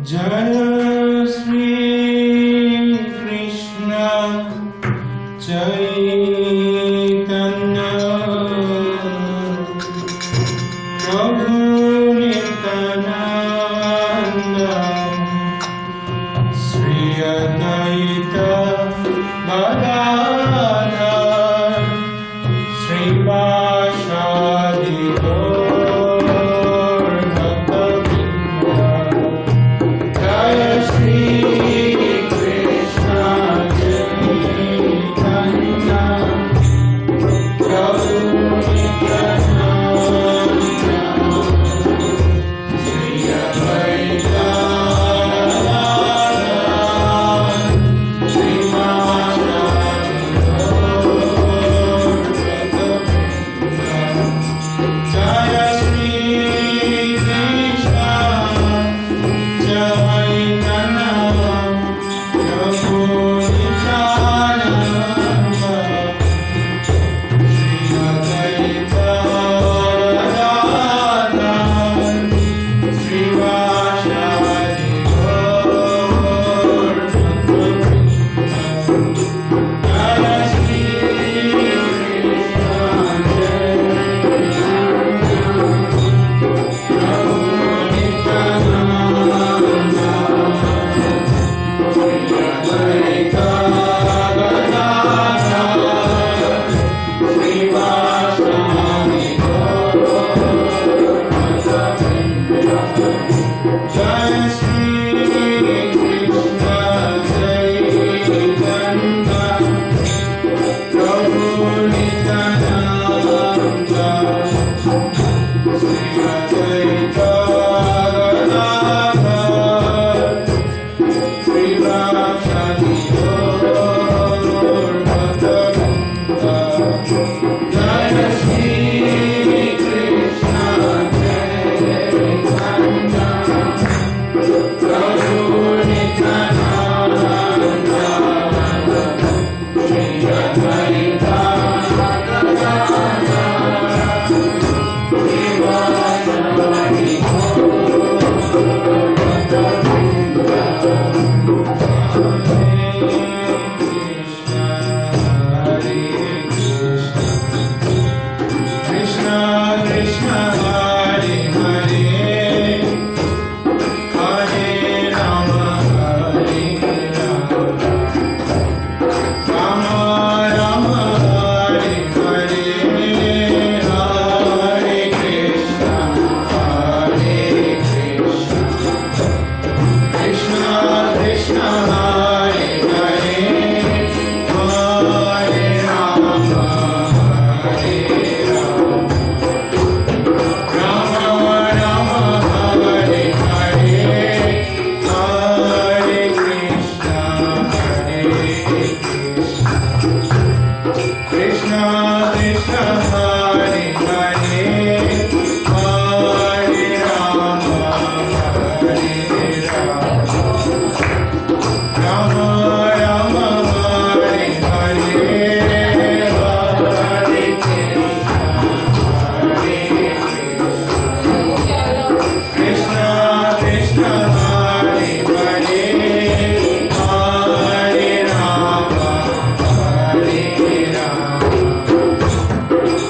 Jai Shri Krishna Chaitanya Prabhu Nityananda Sri Advaita Gadadhar Sri Vashadi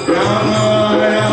Rama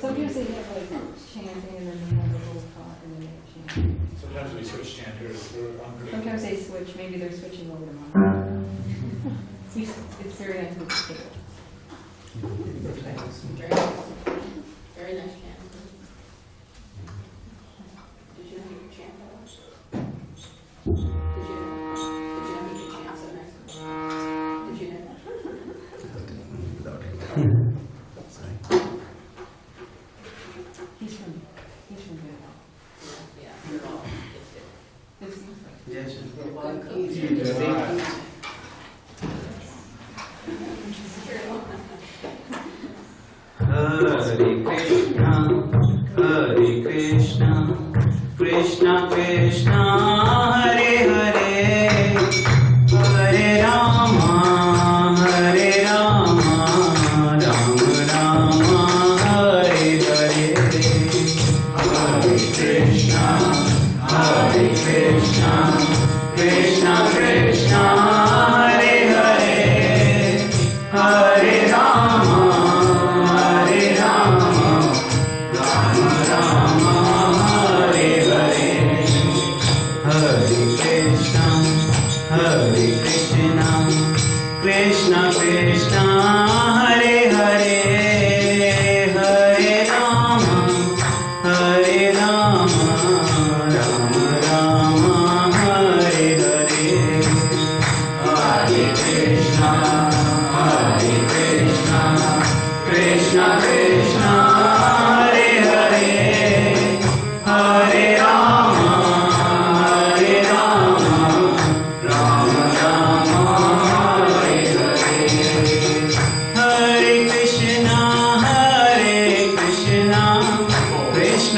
Sometimes they have like chanting and then they have a little talk and then they chant. Sometimes we switch chanters. Sometimes they switch, maybe they're switching over to mine. It's very nice with people. Very nice. Very nice chant. Did you know you could chant that much? Did you know you could chant so nice? Did you know? He's from Vietnam. Yeah, you're all gifted. This is like, Yes. Hare Krishna, Krishna Krishna, Hare Hare, Hare Rama, Hare Rama, Rama Rama, Hare Hare, Hare Krishna, Krishna Krishna, Hare Hare, Hare Rama, Hare Rama, Rama Rama, Hare Hare, Hare Krishna, Krishna Krishna, Hare Hare, Hare Rama, Hare Rama, Rama Rama, Hare Hare, Hare Krishna, Krishna Krishna, Hare Hare,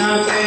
Hare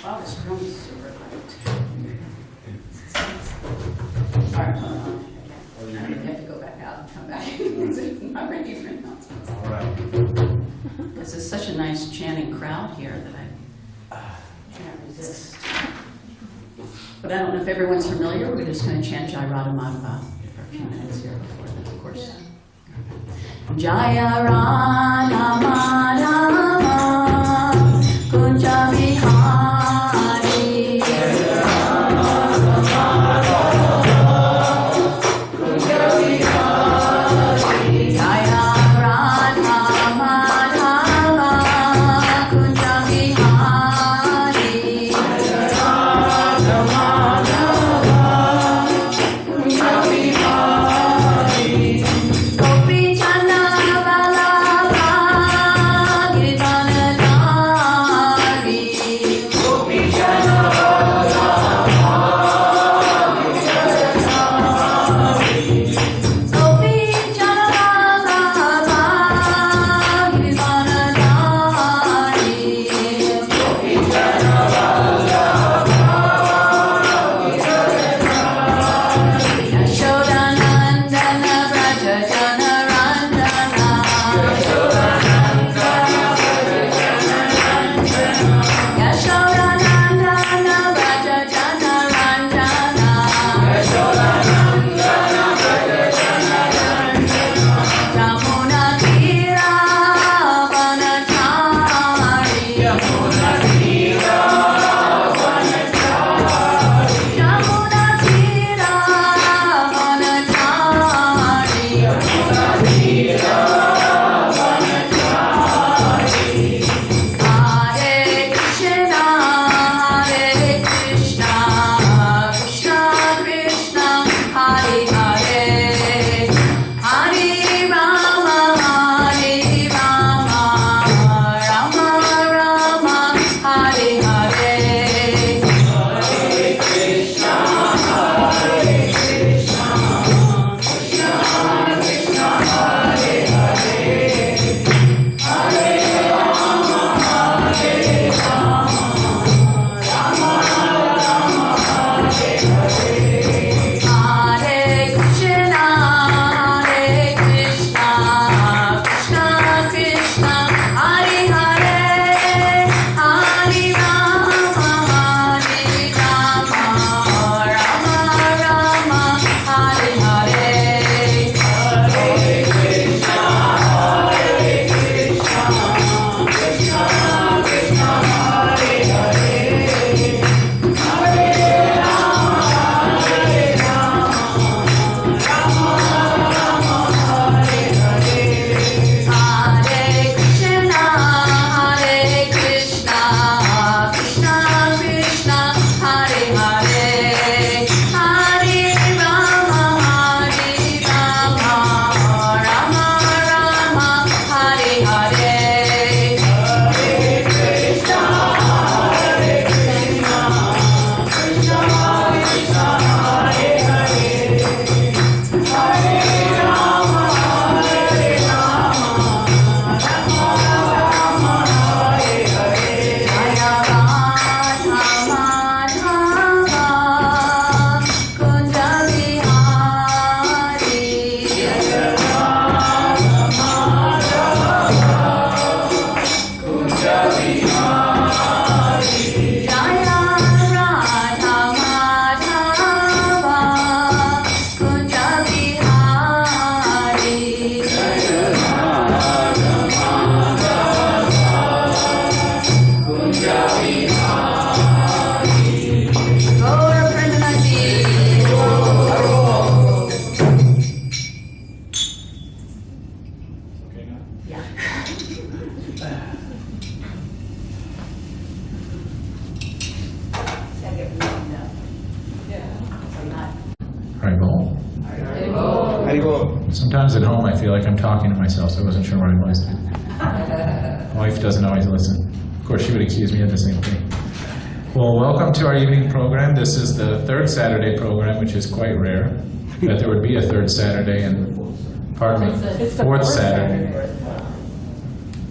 Wow, this room is super light. All right, hold on. Okay. I have to go back out and come back. I'm not ready for announcements. All right. This is such a nice chanting crowd here that I can't resist. But I don't know if everyone's familiar. We're just going to chant Jai Radha Madhava for a few minutes here before that, of course. Jaya Radha Madhava Kunja Vihari. Jaya Radha Madhava Kunja Vihari. Gopi Chanda Vallabha Hare Sometimes at home I feel like I'm talking to myself, so I wasn't sure where I was. My wife doesn't always listen. Of course, she would accuse me of the same thing. Well, welcome to our evening program. This is the third Saturday program, which is quite rare, that there would be a third Saturday, and, pardon me, fourth Saturday.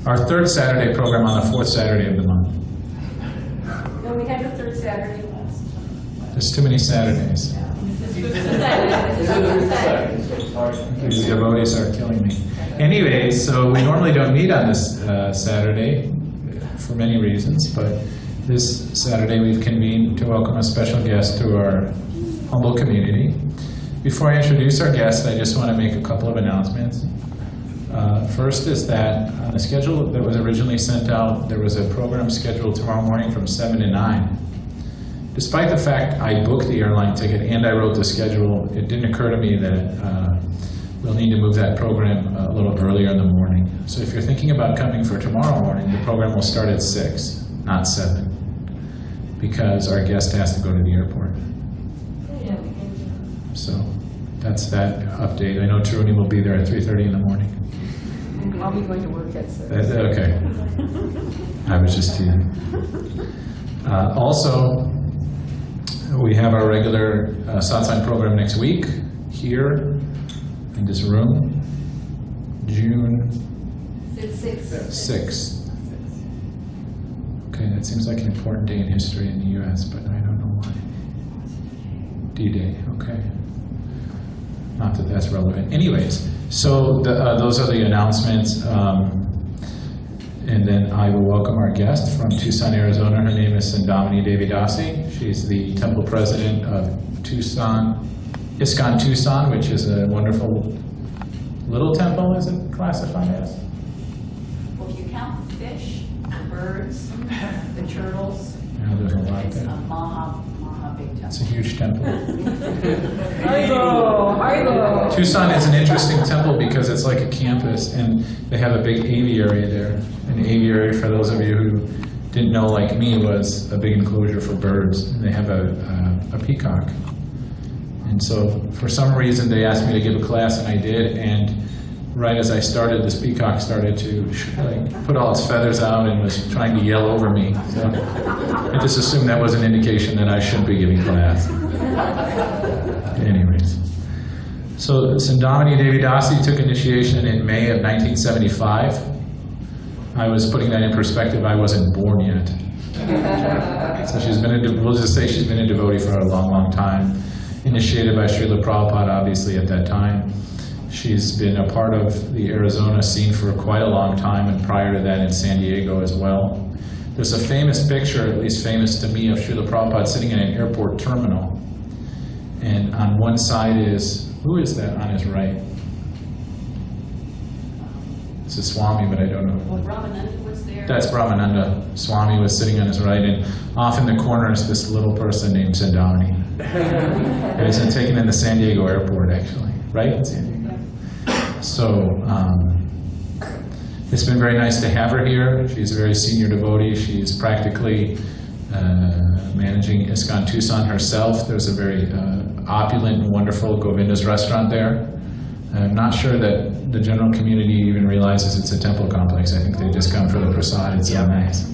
Our third Saturday program on the fourth Saturday of the month. No, we had the third Saturday last. There's too many Saturdays. These devotees are killing me. Anyway, so we normally don't meet on this Saturday for many reasons, but this Saturday we've convened to welcome a special guest to our humble community. Before I introduce our guest, I just want to make a couple of announcements. First is that on the schedule that was originally sent out, there was a program scheduled tomorrow morning from 7 to 9. Despite the fact I booked the airline ticket and I wrote the schedule, it didn't occur to me that we'll need to move that program a little earlier in the morning. So if you're thinking about coming for tomorrow morning, the program will start at 6, not 7, because our guest has to go to the airport. So that's that update. I know Truni will be there at 3:30 in the morning. I'll be going to work at 6. Okay. I was just teasing. Also, we have our regular satsang program next week here in this room, June 6th. Okay, that seems like an important day in history in the U.S., but I don't know why. D-Day, okay. Not that that's relevant. Anyways, so those are the announcements. And then I will welcome our guest from Tucson, Arizona. Her name is Sadamini Devidasi. She's the temple president of Tucson, ISKCON Tucson, which is a wonderful little temple, is it classified as? Well, if you count the fish, the birds, the turtles, Yeah, there's a lot it's a there. maha big temple. It's a huge temple. Haribo! Tucson is an interesting temple because it's like a campus, and they have a big aviary there. An aviary, for those of you who didn't know, like me, was a big enclosure for birds. And they have a peacock. And so, for some reason, they asked me to give a class, and I did. And right as I started, this peacock started to put all its feathers out and was trying to yell over me. So I just assumed that was an indication that I shouldn't be giving class. Anyways. So Sadamini Devidasi took initiation in May of 1975. I was putting that in perspective, I wasn't born yet. So she's been we'll just say she's been a devotee for a long, long time. Initiated by Srila Prabhupada, obviously, at that time. She's been a part of the Arizona scene for quite a long time, and prior to that in San Diego as well. There's a famous picture, at least famous to me, of Srila Prabhupada sitting in an airport terminal. And on one side is, who is that on his right? It's a Swami, but I don't know. Well, Ramananda was there. That's Brahmananda. Swami was sitting on his right, and off in the corner is this little person named Sadamini. It was taken in the San Diego airport, actually, right? In San Diego. So it's been very nice to have her here. She's a very senior devotee. She's practically managing ISKCON Tucson herself. There's a very opulent and wonderful Govinda's restaurant there. I'm not sure that the general community even realizes it's a temple complex. I think they just come for the prasad. It's so nice.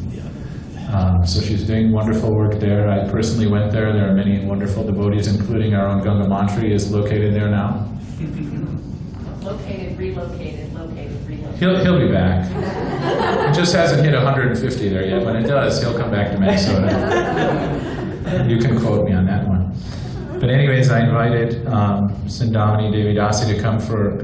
So she's doing wonderful work there. I personally went there. There are many wonderful devotees, including our own Ganga Mantri is located there now. Located, relocated. He'll be back. It just hasn't hit 150 there yet. When it does, he'll come back to Minnesota. You can quote me on that one. But anyways, I invited Sadamini Devidasi to come for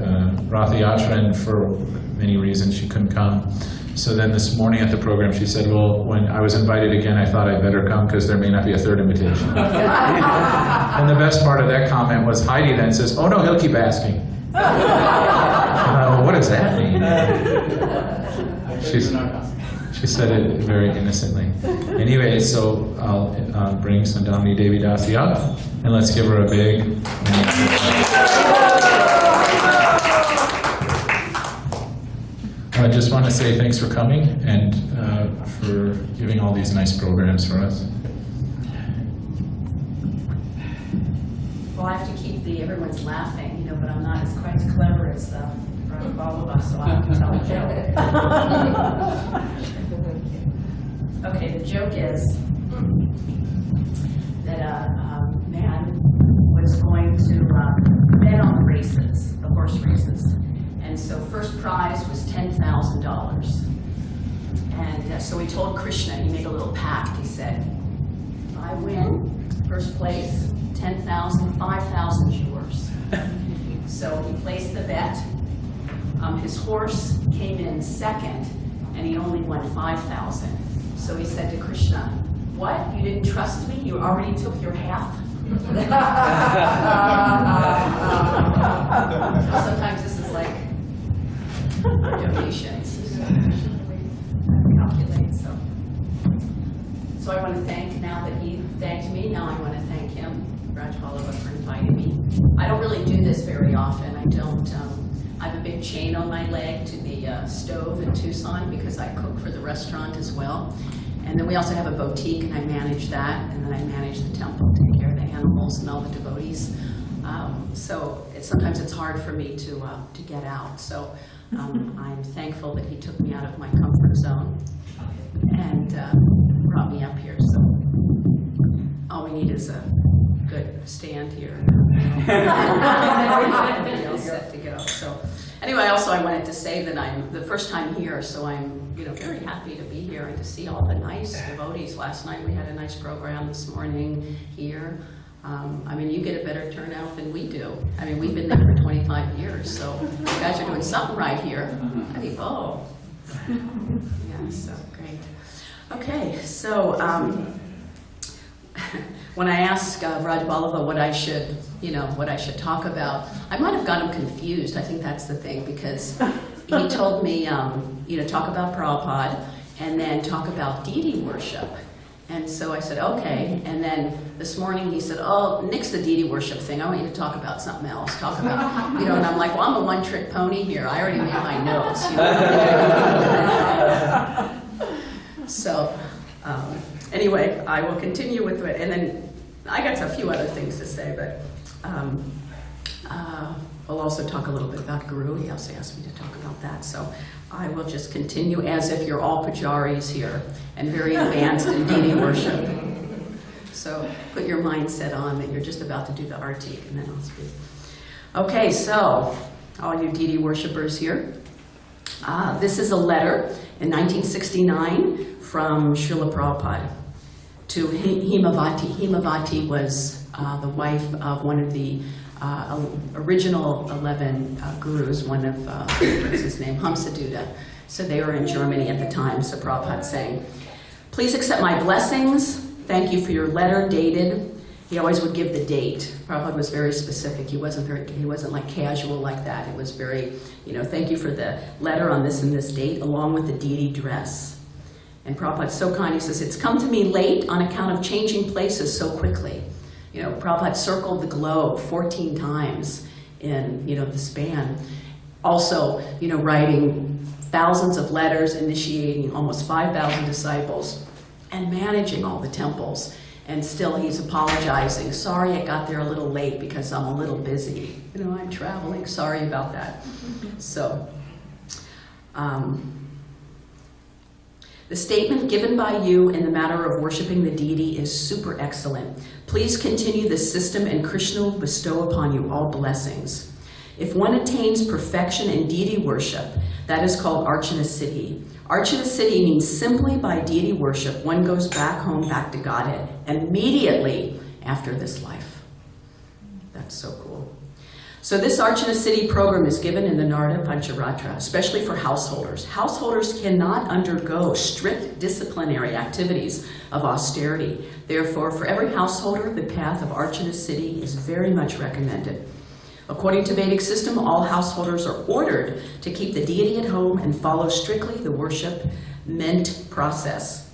Ratha Yatra, and for many reasons she couldn't come. So then this morning at the program she said, well, when I was invited again, I thought I'd better come because there may not be a third invitation. And the best part of that comment was Heidi then says, oh no, he'll keep asking. What does that mean? She said it very innocently. Anyway, so I'll bring Sadamini Devidasi up, and let's give her a big I just want to say thanks for coming and for giving all these nice programs for us. Well, I have to keep everyone's laughing. You know, but I'm not quite as clever as all of us, so I have to tell a joke. Okay, the joke is that a man was going to bet on the races, the horse races. And so first prize was $10,000. And so he told Krishna, he made a little pact. He said, if I win first place, 10,000, 5,000 is yours. So he placed the bet. His horse came in second, and he only won 5,000. So he said to Krishna, what? You didn't trust me? You already took your half? Sometimes this is like donations. Calculate, so I want to thank, now that he thanked me, now I want to thank him, Raj Vallabha, for inviting me. I don't really do this very often. I don't. I have a big chain on my leg to the stove in Tucson because I cook for the restaurant as well. And then we also have a boutique, and I manage that, and then I manage the temple, take care of the animals and all the devotees. So sometimes it's hard for me to get out. So I'm thankful that he took me out of my comfort zone and brought me up here. So all we need is a good stand here. Everybody else set to go. So anyway, also I wanted to say that I'm the first time here, so I'm very happy to be here and to see all the nice devotees. Last night we had a nice program, this morning here. I mean, you get a better turnout than we do. I mean, we've been there for 25 years, so you guys are doing something right here. I mean, oh. Yeah, so great. Okay, so when I asked Raj Vallabha what I should talk about, I might have got him confused. I think that's the thing, because he told me, talk about Prabhupada and then talk about deity worship. And so I said, okay. And then this morning he said, oh, nix the deity worship thing. I want you to talk about something else. Talk about, and I'm like, well, I'm a one-trick pony here. I already made my notes. So anyway, I will continue with it. And then I got a few other things to say, but we'll also talk a little bit about Guru. He also asked me to talk about that. So I will just continue as if you're all pujaris here and very advanced in deity worship. So put your mindset on that you're just about to do the arti, and then I'll speak. Okay, so all you deity worshippers here. This is a letter in 1969 from Srila Prabhupada to Himavati. Himavati was the wife of one of the original 11 gurus, one of, what's his name, Hamsaduta. So they were in Germany at the time, so Prabhupada saying, please accept my blessings. Thank you for your letter dated. He always would give the date. Prabhupada was very specific. He wasn't like casual like that. It was very, thank you for the letter on this and this date, along with the deity dress. And Prabhupada's so kind, he says, it's come to me late on account of changing places so quickly. Prabhupada circled the globe 14 times in, the span. Also, writing thousands of letters, initiating almost 5,000 disciples, and managing all the temples. And still he's apologizing. Sorry I got there a little late because I'm a little busy. I'm traveling. Sorry about that. So, the statement given by you in the matter of worshiping the deity is super excellent. Please continue this system and Krishna will bestow upon you all blessings. If one attains perfection in deity worship, that is called Archana Siddhi. Archana Siddhi means simply by deity worship, one goes back home, back to Godhead, immediately after this life. That's so cool. So this Archana Siddhi program is given in the Narada Pancharatra, especially for householders. Householders cannot undergo strict disciplinary activities of austerity. Therefore, for every householder, the path of Archana Siddhi is very much recommended. According to Vedic system, all householders are ordered to keep the deity at home and follow strictly the worship-ment process.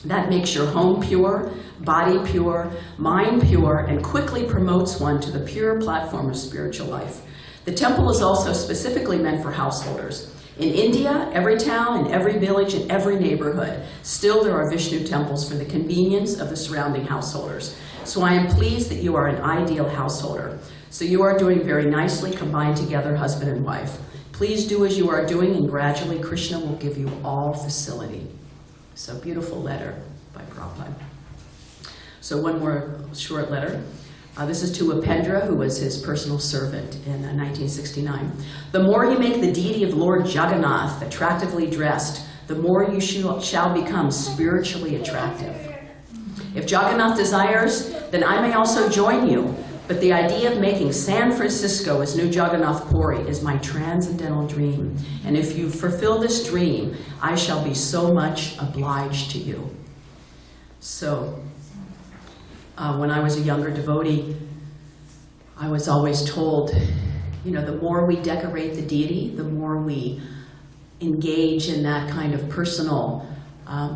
That makes your home pure, body pure, mind pure, and quickly promotes one to the pure platform of spiritual life. The temple is also specifically meant for householders. In India, every town and every village and every neighborhood, still there are Vishnu temples for the convenience of the surrounding householders. So I am pleased that you are an ideal householder. So you are doing very nicely, combined together, husband and wife. Please do as you are doing, and gradually Krishna will give you all facility. So beautiful letter by Prabhupada. So one more short letter. This is to Upendra, who was his personal servant in 1969. The more you make the deity of Lord Jagannath attractively dressed, the more you shall become spiritually attractive. If Jagannath desires, then I may also join you. But the idea of making San Francisco as New Jagannath Puri is my transcendental dream. And if you fulfill this dream, I shall be so much obliged to you. So, when I was a younger devotee, I was always told, you know, the more we decorate the deity, the more we engage in that kind of personal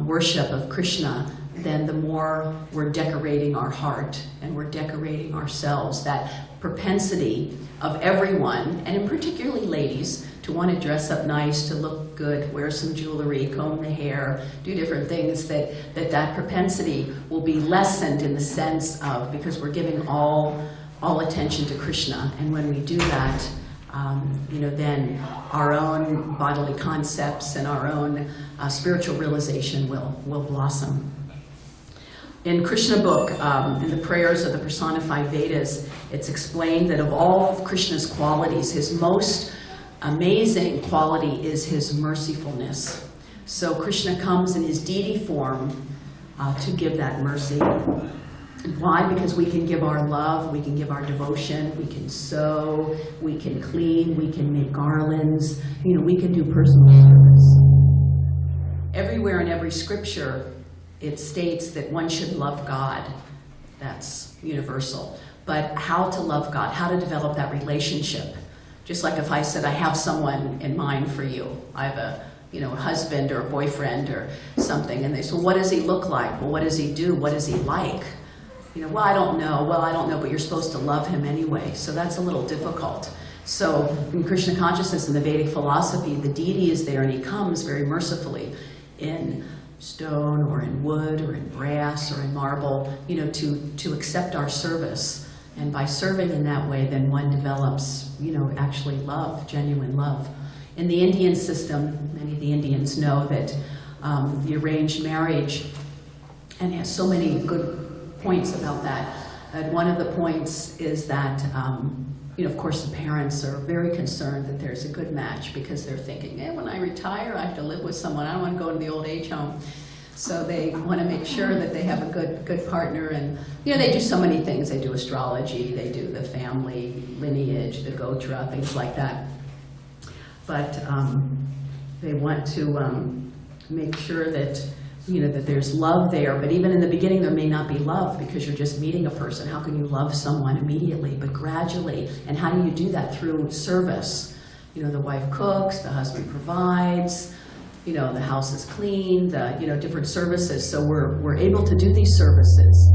worship of Krishna, then the more we're decorating our heart and we're decorating ourselves. That propensity of everyone, and in particularly ladies, to want to dress up nice, to look good, wear some jewelry, comb the hair, do different things, that propensity will be lessened in the sense of, because we're giving all attention to Krishna. And when we do that, you know, then our own bodily concepts and our own spiritual realization will blossom. In Krishna book, in the prayers of the personified Vedas, it's explained that of all of Krishna's qualities, his most amazing quality is his mercifulness. So Krishna comes in his deity form to give that mercy. Why? Because we can give our love, we can give our devotion, we can sew, we can clean, we can make garlands, you know, we can do personal service. Everywhere in every scripture, it states that one should love God. That's universal. But how to love God, how to develop that relationship. Just like if I said, I have someone in mind for you. I have a husband or a boyfriend or something. And they say, well, what does he look like? Well, what does he do? What is he like? You know, well, I don't know. Well, I don't know, but you're supposed to love him anyway. So that's a little difficult. So in Krishna consciousness and the Vedic philosophy, the deity is there and he comes very mercifully in stone or in wood or in brass or in marble, you know, to accept our service. And by serving in that way, then one develops, you know, actually love, genuine love. In the Indian system, many of the Indians know that the arranged marriage, and has so many good points about that. And one of the points is that, you know, of course, the parents are very concerned that there's a good match because they're thinking, when I retire, I have to live with someone. I don't want to go to the old age home. So they want to make sure that they have a good partner. And, you know, they do so many things. They do astrology, they do the family lineage, the gotra, things like that. But they want to make sure that, you know, that there's love there. But even in the beginning, there may not be love because you're just meeting a person. How can you love someone immediately? But gradually. And how do you do that? Through service. You know, the wife cooks, the husband provides, you know, the house is clean, the, you know, different services. So we're able to do these services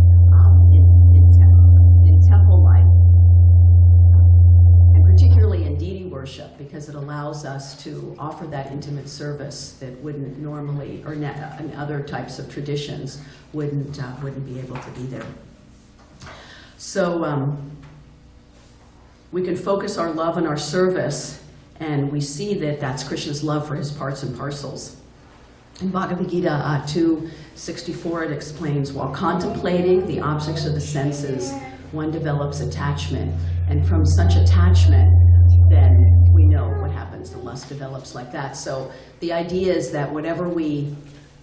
in temple life, and particularly in deity worship, because it allows us to offer that intimate service that wouldn't normally, or in other types of traditions, wouldn't be able to be there. So we can focus our love and our service. And we see that that's Krishna's love for his parts and parcels. In Bhagavad Gita 2:64, it explains, while contemplating the objects of the senses, one develops attachment. And from such attachment, then we know what happens. The lust develops like that. So the idea is that whatever we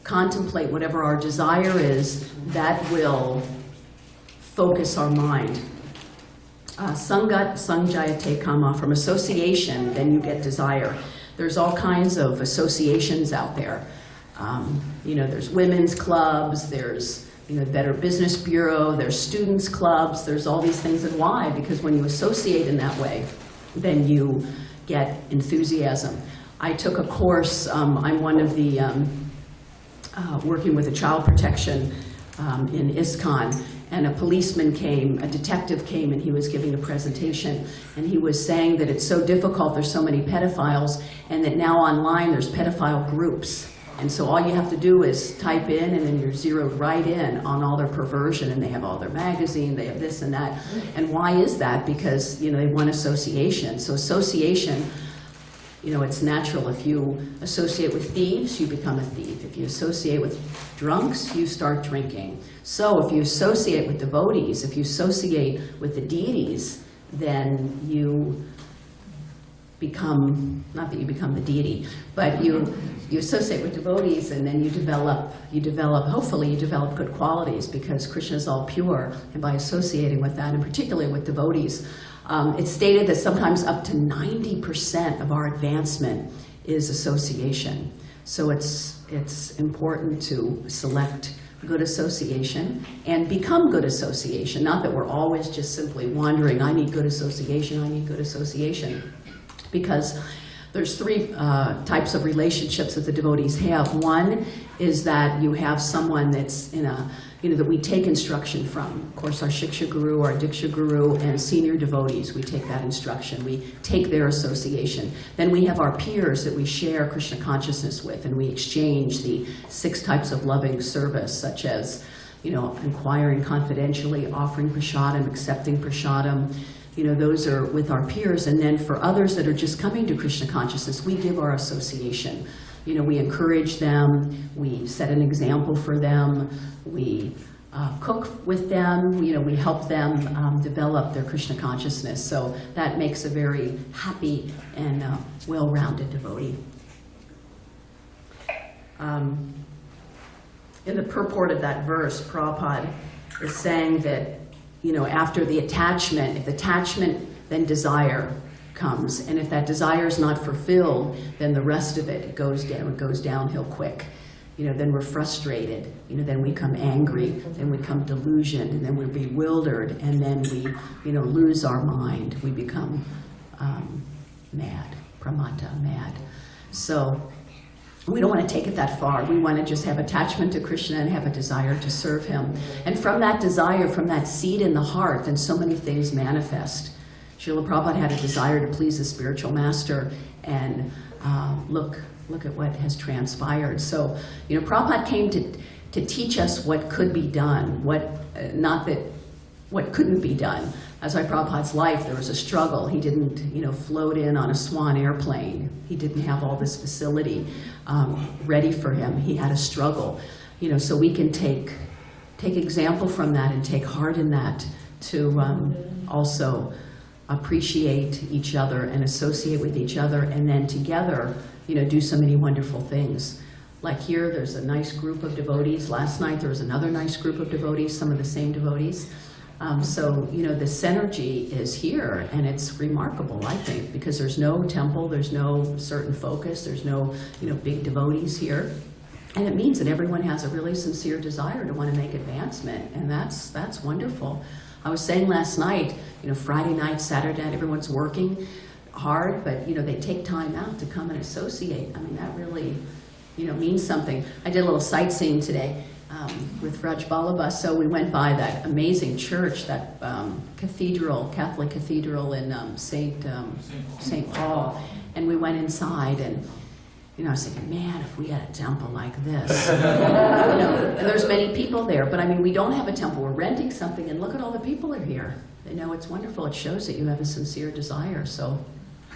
contemplate, whatever our desire is, that will focus our mind. Sangat sanjayate kama, from association, then you get desire. There's all kinds of associations out there. You know, there's women's clubs, there's, you know, Better Business Bureau, there's students clubs, there's all these things. And why? Because when you associate in that way, then you get enthusiasm. I took a course, I'm one of the, working with the child protection in ISKCON. and a policeman came, a detective came, and he was giving a presentation, and he was saying that it's so difficult, there's so many pedophiles, and that now online there's pedophile groups. And so all you have to do is type in, and then you're zeroed right in on all their perversion, and they have all their magazine, they have this and that. And why is that? Because, you know, they want association. So association, you know, it's natural. If you associate with thieves, you become a thief. If you associate with drunks, you start drinking. So if you associate with devotees, if you associate with the deities, then you become, not that you become the deity, but you associate with devotees, and then you develop, hopefully you develop good qualities, because Krishna is all pure, and by associating with that, and particularly with devotees, it's stated that sometimes up to 90% of our advancement is association. So it's important to select good association and become good association. Not that we're always just simply wandering, I need good association, I need good association. Because there's three types of relationships that the devotees have. One is that you have someone that's in a, you know, that we take instruction from. Of course, our Shiksha Guru, our Diksha Guru, and senior devotees, we take that instruction. We take their association. Then we have our peers that we share Krishna consciousness with, and we exchange the 6 types of loving service, such as, you know, inquiring confidentially, offering prasadam, accepting prasadam. You know, those are with our peers. And then for others that are just coming to Krishna consciousness, we give our association. You know, we encourage them, we set an example for them, we cook with them, you know, we help them develop their Krishna consciousness. So that makes a very happy and well-rounded devotee. In the purport of that verse, Prabhupada is saying that, you know, after the attachment, if attachment, then desire comes. And if that desire is not fulfilled, then the rest of it goes downhill quick. You know, then we're frustrated. You know, then we become angry, then we become delusioned, and then we're bewildered, and then we, you know, lose our mind. We become mad, pramata, mad. So we don't want to take it that far. We want to just have attachment to Krishna and have a desire to serve him. And from that desire, from that seed in the heart, then so many things manifest. Srila Prabhupada had a desire to please the spiritual master, and look at what has transpired. So, you know, Prabhupada came to teach us what could be done, not that what couldn't be done. As by Prabhupada's life, there was a struggle. He didn't, you know, float in on a swan airplane. He didn't have all this facility ready for him. He had a struggle, you know. So we can take example from that and take heart in that to also appreciate each other and associate with each other, and then together, you know, do so many wonderful things. Like here, there's a nice group of devotees. Last night, there was another nice group of devotees, some of the same devotees. So, you know, the synergy is here, and it's remarkable, I think, because there's no temple, there's no certain focus, there's no, you know, big devotees here. And it means that everyone has a really sincere desire to want to make advancement, and that's wonderful. I was saying last night, you know, Friday night, Saturday night, everyone's working hard, but, you know, they take time out to come and associate. I mean, that really, you know, means something. I did a little sightseeing today with Raj Ballabha, so we went by that amazing church, that cathedral, Catholic cathedral in St. Paul, and we went inside, and, you know, I was thinking, man, if we had a temple like this. You know, and there's many people there, but I mean, we don't have a temple. We're renting something, and look at all the people are here. You know, it's wonderful. It shows that you have a sincere desire. So,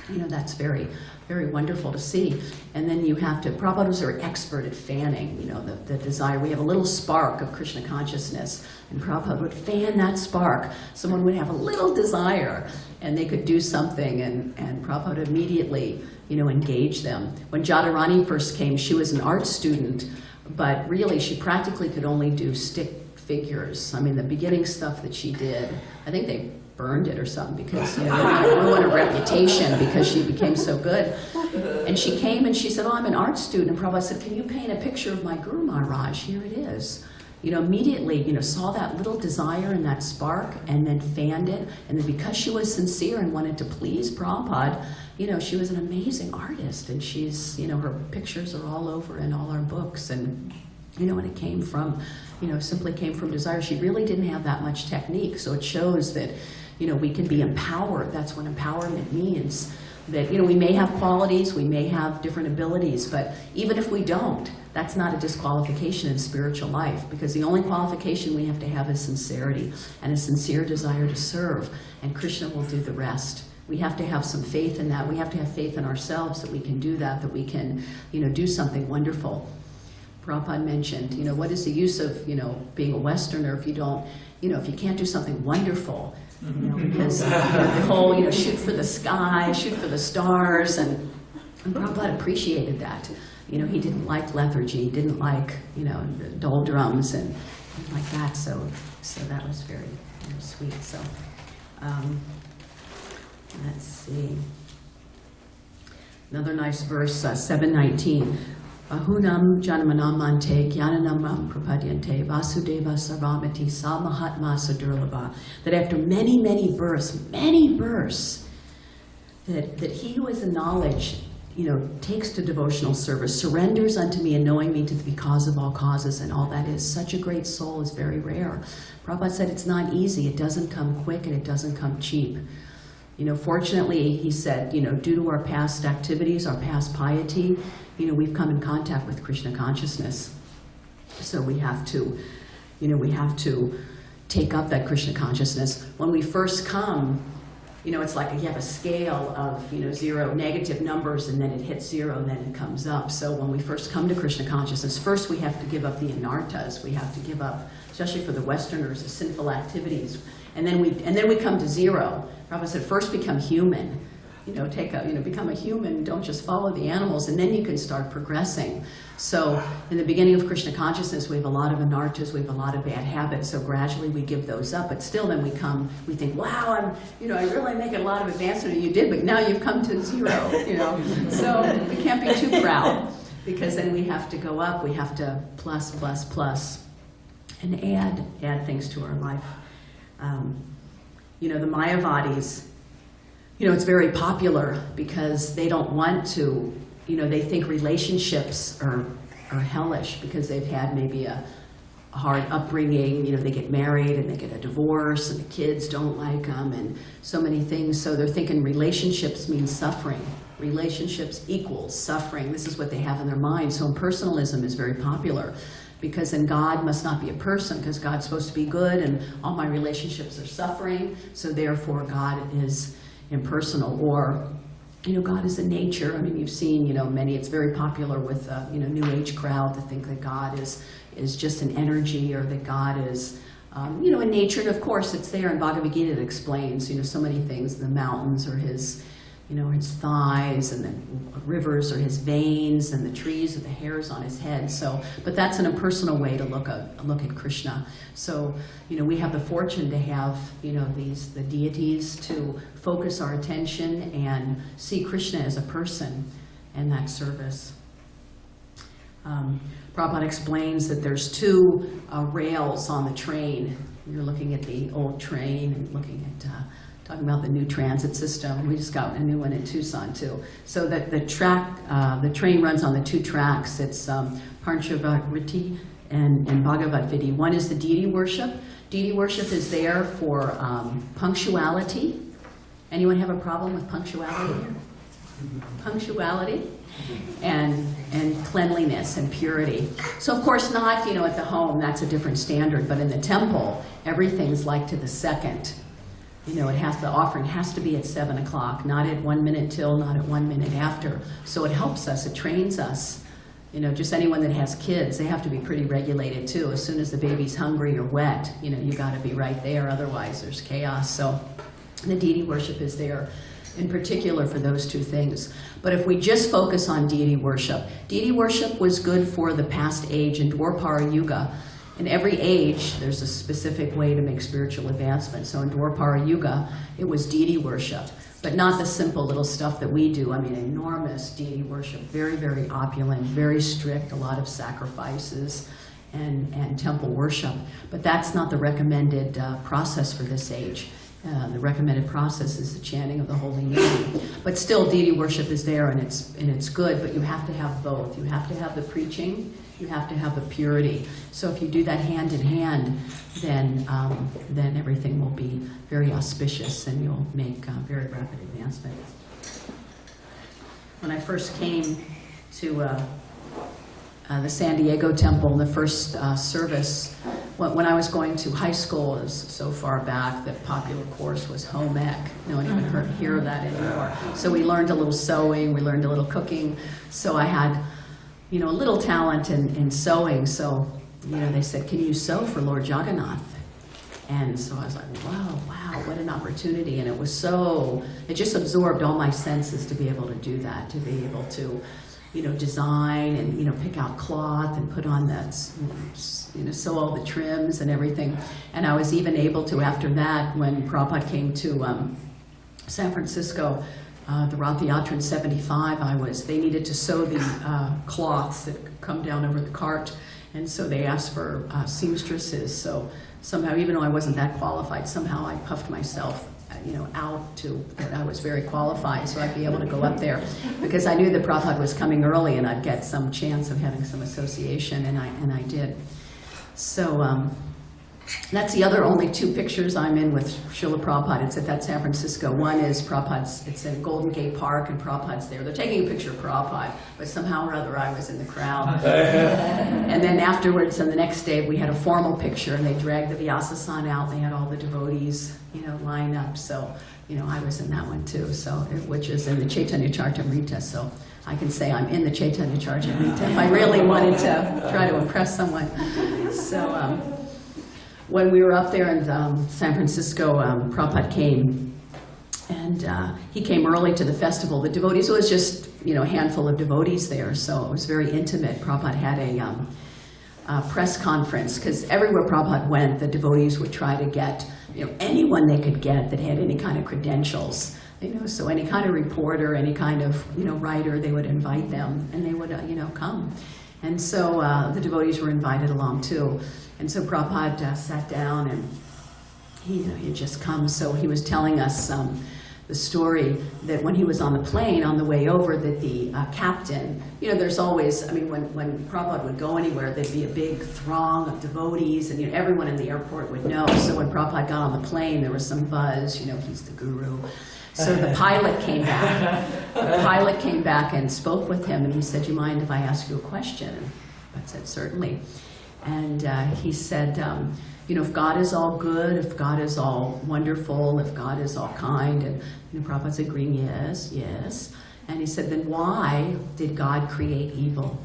you know, that's very, very wonderful to see. And then you have to, Prabhupada are expert at fanning, you know, the desire. We have a little spark of Krishna consciousness, and Prabhupada would fan that spark. Someone would have a little desire, and they could do something, and Prabhupada immediately, you know, engage them. When Jadharani first came, she was an art student, but really she practically could only do stick figures. I mean, the beginning stuff that she did, I think they burned it or something, because, you know, they want to ruin her reputation because she became so good. And she came and she said, oh, I'm an art student. And Prabhupada said, can you paint a picture of my Guru Maharaj? Here it is. You know, immediately, you know, saw that little desire and that spark, and then fanned it. And then because she was sincere and wanted to please Prabhupada, you know, she was an amazing artist. And she's, you know, her pictures are all over in all our books. And, you know, and it came from, simply came from desire. She really didn't have that much technique. So it shows that, we can be empowered. That's what empowerment means. That, we may have qualities, we may have different abilities, but even if we don't, that's not a disqualification in spiritual life, because the only qualification we have to have is sincerity and a sincere desire to serve, and Krishna will do the rest. We have to have some faith in that. We have to have faith in ourselves that we can do that we can, do something wonderful. Prabhupada mentioned, what is the use of, being a Westerner if you don't, if you can't do something wonderful? Because the whole, shoot for the sky, shoot for the stars, and Prabhupada appreciated that. He didn't like lethargy, he didn't like, doldrums and like that. So that was very, sweet. So let's see. Another nice verse, 7:19. Bahunam janmanamante jnananam prapadyante vasudeva sarvamati sa mahatma sadurlabha. That after many births, that he who has the knowledge, takes to devotional service, surrenders unto me and knowing me to be cause of all causes, and all that is. Such a great soul is very rare. Prabhupada said it's not easy, it doesn't come quick, and it doesn't come cheap. Fortunately, he said, due to our past activities, our past piety, we've come in contact with Krishna consciousness. So we have to, take up that Krishna consciousness. When we first come, it's like you have a scale of, 0, negative numbers, and then it hits 0, and then it comes up. So when we first come to Krishna consciousness, first we have to give up the anarthas. We have to give up, especially for the Westerners, the sinful activities. And then we come to 0. Prabhupada said, first become human. Become a human, don't just follow the animals, and then you can start progressing. So in the beginning of Krishna consciousness, we have a lot of anarthas, we have a lot of bad habits, so gradually we give those up, but still then we think, wow, I really make a lot of advancement, and you did, but now you've come to 0, So we can't be too proud, because then we have to go up, we have to plus, and add things to our life. The Mayavadis, it's very popular because they don't want to, they think relationships are hellish because they've had maybe a hard upbringing, they get married and they get a divorce and the kids don't like them and so many things. So they're thinking relationships mean suffering. Relationships equals suffering. This is what they have in their mind. So impersonalism is very popular, because then God must not be a person, because God's supposed to be good and all my relationships are suffering, so therefore God is impersonal. Or, God is in nature. I mean, you've seen, many, it's very popular with, New Age crowd to think that God is just an energy, or that God is, in nature. And of course, it's there in Bhagavad Gita. It explains, so many things. The mountains are his, his thighs, and the rivers are his veins, and the trees are the hairs on his head. So, but that's an impersonal way to look at Krishna. So, we have the fortune to have, the deities to focus our attention and see Krishna as a person and that service. Prabhupada explains that there's 2 rails on the train. You're looking at the old train and looking at talking about the new transit system. We just got a new one in Tucson too. So that the train runs on the 2 tracks. It's Panchavritti and Bhagavad Vidhi. One is the deity worship. Deity worship is there for punctuality. Anyone have a problem with punctuality here? Punctuality and cleanliness and purity. So of course not, at the home, that's a different standard, but in the temple, everything's like to the second. The offering has to be at 7 o'clock, not at 1 minute till, not at 1 minute after. So it helps us, it trains us. Just anyone that has kids, they have to be pretty regulated too. As soon as the baby's hungry or wet, you got to be right there, otherwise there's chaos. So the deity worship is there in particular for those 2 things. But if we just focus on deity worship was good for the past age in Dwapara Yuga. In every age, there's a specific way to make spiritual advancement. So in Dwapara Yuga, it was deity worship, but not the simple little stuff that we do. I mean, enormous deity worship, very, very opulent, very strict, a lot of sacrifices and temple worship. But that's not the recommended process for this age. The recommended process is the chanting of the holy name. But still, deity worship is there, and it's good, but you have to have both. You have to have the preaching, you have to have the purity. So if you do that hand in hand, then everything will be very auspicious, and you'll make very rapid advancement. When I first came to the San Diego temple, the first service, when I was going to high school, it was so far back that popular course was home ec. No one even hear of that anymore. So we learned a little sewing, we learned a little cooking. So I had, a little talent in sewing. So, they said, can you sew for Lord Jagannath? And so I was like, wow, what an opportunity. And it just absorbed all my senses to be able to do that, to be able to design and, pick out cloth and put on that, sew all the trims and everything. And I was even able to, after that, when Prabhupada came to San Francisco, the Rath Yatra in '75, they needed to sew the cloths that come down over the cart. And so they asked for seamstresses. So somehow, even though I wasn't that qualified, somehow I puffed myself out to that I was very qualified, so I'd be able to go up there, because I knew that Prabhupada was coming early and I'd get some chance of having some association, and I did. So that's the other only two pictures I'm in with Srila Prabhupada. It's at that San Francisco. One is Prabhupada's, it's in Golden Gate Park, and Prabhupada's there. They're taking a picture of Prabhupada, but somehow or other I was in the crowd. And then afterwards, and the next day, we had a formal picture, and they dragged the Vyasa-san out. They had all the devotees, line up. So, I was in that one too. So, which is in the Chaitanya Charitamrita. So I can say I'm in the Chaitanya Charitamrita if I really wanted to try to impress someone. So. When we were up there in San Francisco, Prabhupada came, and he came early to the festival. The devotees, it was just, a handful of devotees there, so it was very intimate. Prabhupada had a press conference, because everywhere Prabhupada went, the devotees would try to get, anyone they could get that had any kind of credentials. So any kind of reporter, any kind of, writer, they would invite them, and they would, come. And so the devotees were invited along too. And so Prabhupada sat down, and he had just come. So he was telling us the story that when he was on the plane on the way over, that the captain, there's always, when Prabhupada would go anywhere, there'd be a big throng of devotees, and everyone in the airport would know. So when Prabhupada got on the plane, there was some buzz, he's the guru. So the pilot came back. The pilot came back and spoke with him, and he said, "Do you mind if I ask you a question?" And I said, "Certainly." And he said, if God is all good, if God is all wonderful, if God is all kind, and Prabhupada's agreeing, yes, yes. And he said, then why did God create evil?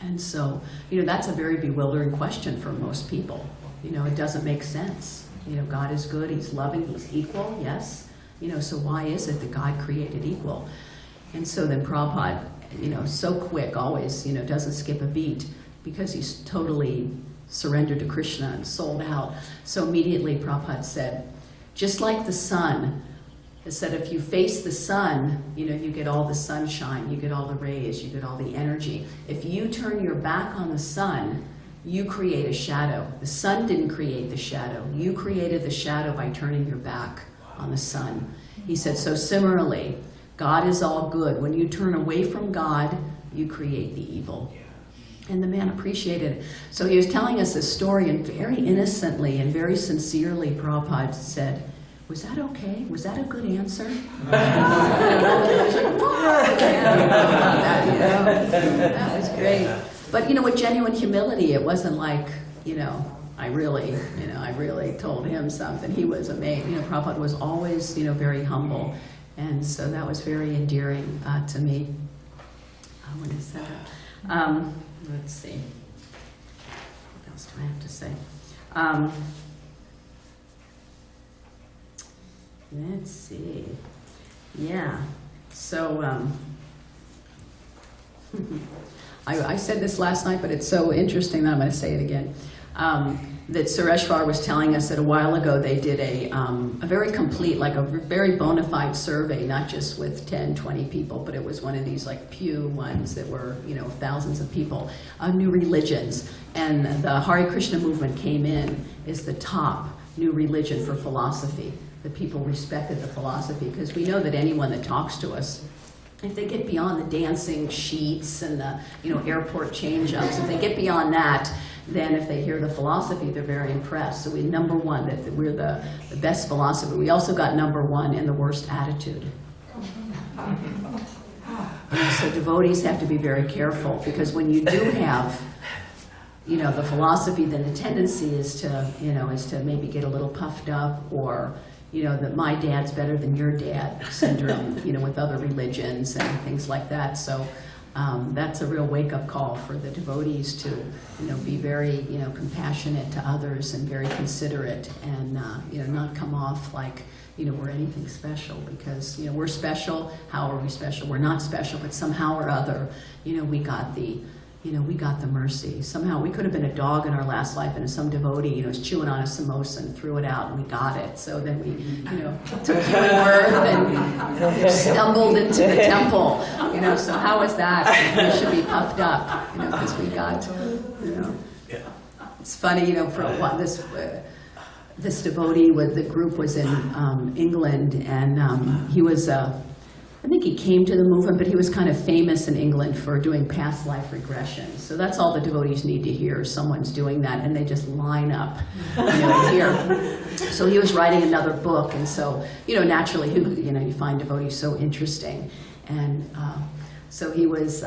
And so, that's a very bewildering question for most people. It doesn't make sense. God is good, he's loving, he's equal, yes. So why is it that God created equal? And so then Prabhupada, so quick, always, doesn't skip a beat, because he's totally surrendered to Krishna and sold out. So immediately Prabhupada said, just like the sun, it said if you face the sun, you get all the sunshine, you get all the rays, you get all the energy. If you turn your back on the sun, you create a shadow. The sun didn't create the shadow. You created the shadow by turning your back on the sun. He said, so similarly, God is all good. When you turn away from God, you create the evil. And the man appreciated it. So he was telling us this story, and very innocently and very sincerely, Prabhupada said, was that okay? Was that a good answer? That was great. But with genuine humility, it wasn't like, I really told him something. He was amazed. Prabhupada was always, very humble. And so that was very endearing to me. What is that? Let's see. What else do I have to say? Let's see. Yeah. So I said this last night, but it's so interesting that I'm going to say it again. That Sureshwar was telling us that a while ago they did a very complete, like a very bona fide survey, not just with 10, 20 people, but it was one of these like Pew ones that were, thousands of people, new religions. And the Hare Krishna movement came in as the top new religion for philosophy, that people respected the philosophy, because we know that anyone that talks to us, if they get beyond the dancing sheets and the airport change-ups, if they get beyond that, then if they hear the philosophy, they're very impressed. So we number one, that we're the best philosophy. We also got number one in the worst attitude. So devotees have to be very careful, because when you do have the philosophy, then the tendency is to maybe get a little puffed up, or that my dad's better than your dad syndrome, with other religions and things like that. So that's a real wake-up call for the devotees to, be very, compassionate to others and very considerate, and not come off like, we're anything special, because, we're special. How are we special? We're not special, but somehow or other, we got the mercy. Somehow we could have been a dog in our last life, and some devotee, was chewing on a samosa and threw it out, and we got it. So then we, took human birth and stumbled into the temple. So how is that? We should be puffed up, because we got, It's funny, for what this devotee with the group was in England, and he was. I think he came to the movement, but he was kind of famous in England for doing past life regression. So that's all the devotees need to hear. Someone's doing that, and they just line up here. So he was writing another book, and so, naturally, you find devotees so interesting. And so he was,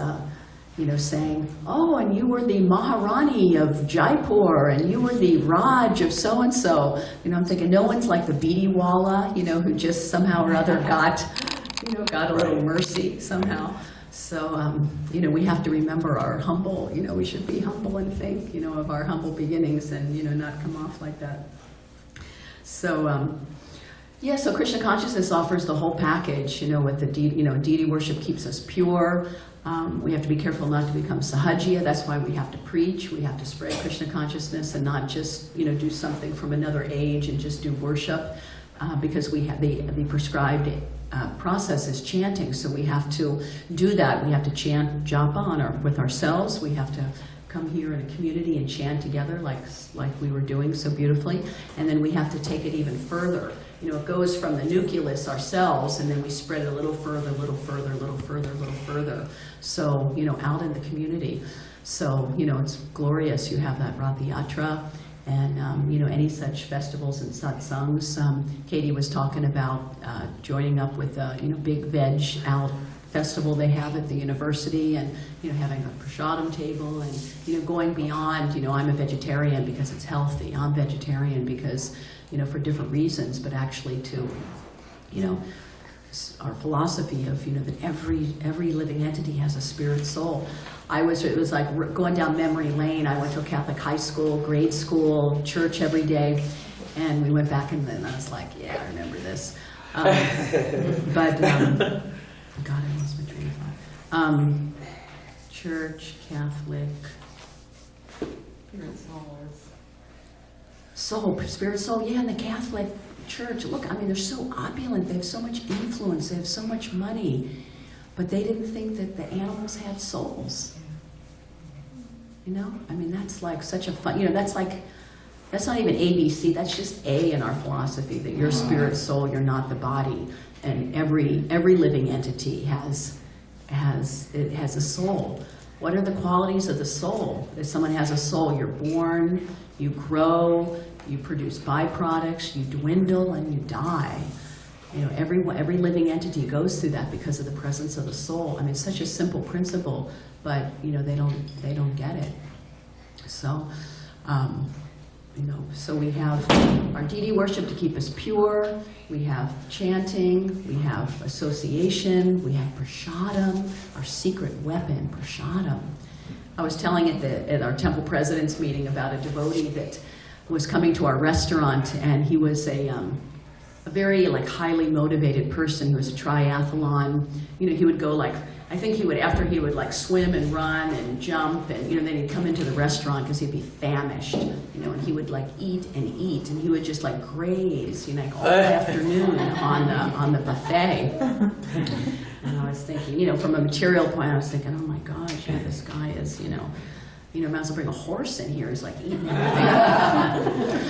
saying, oh, and you were the Maharani of Jaipur, and you were the Raj of so-and-so. I'm thinking, no one's like the Beediwala, who just somehow or other got a little mercy somehow. So, we have to remember our humble, we should be humble and think, of our humble beginnings, and, not come off like that. So, so Krishna consciousness offers the whole package, with the deity worship keeps us pure. We have to be careful not to become sahajiya. That's why we have to preach. We have to spread Krishna consciousness and not just, do something from another age and just do worship, because we have the prescribed process is chanting, so we have to do that. We have to chant japa with ourselves. We have to come here in a community and chant together like we were doing so beautifully. And then we have to take it even further. It goes from the nucleus ourselves, and then we spread it a little further, a little further, a little further, a little further. So, out in the community. So, it's glorious. You have that Rath Yatra, and any such festivals and satsangs. Katie was talking about joining up with big veg out festival they have at the university, and having a prasadam table, and going beyond. I'm a vegetarian because it's healthy. I'm vegetarian because for different reasons, but actually to our philosophy of that every living entity has a spirit soul. It was like going down memory lane. I went to a Catholic high school, grade school, church every day, and we went back, and then I was like, yeah, I remember this. But God, I lost my train of thought. Church, Catholic, spirit soul, yeah, and the Catholic Church. Look, they're so opulent. They have so much influence. They have so much money. But they didn't think that the animals had souls. That's like such a fun, that's not even ABC, that's just A in our philosophy, that you're spirit, soul, you're not the body. And every living entity has a soul. What are the qualities of the soul? If someone has a soul, you're born, you grow, you produce byproducts, you dwindle, and you die. Every living entity goes through that because of the presence of the soul. It's such a simple principle, but they don't get it. So, so we have our deity worship to keep us pure. We have chanting. We have association. We have prasadam, our secret weapon, prasadam. I was telling at our temple president's meeting about a devotee that was coming to our restaurant, and he was a very highly motivated person. He was a triathlon. He would go I think he would, after he would swim and run and jump, and then he'd come into the restaurant because he'd be famished, and he would eat and eat, and he would just graze, all afternoon on the buffet. And I was thinking, from a material point, I was thinking, oh my gosh, this guy is, you know, might as well bring a horse in here. He's like eating everything.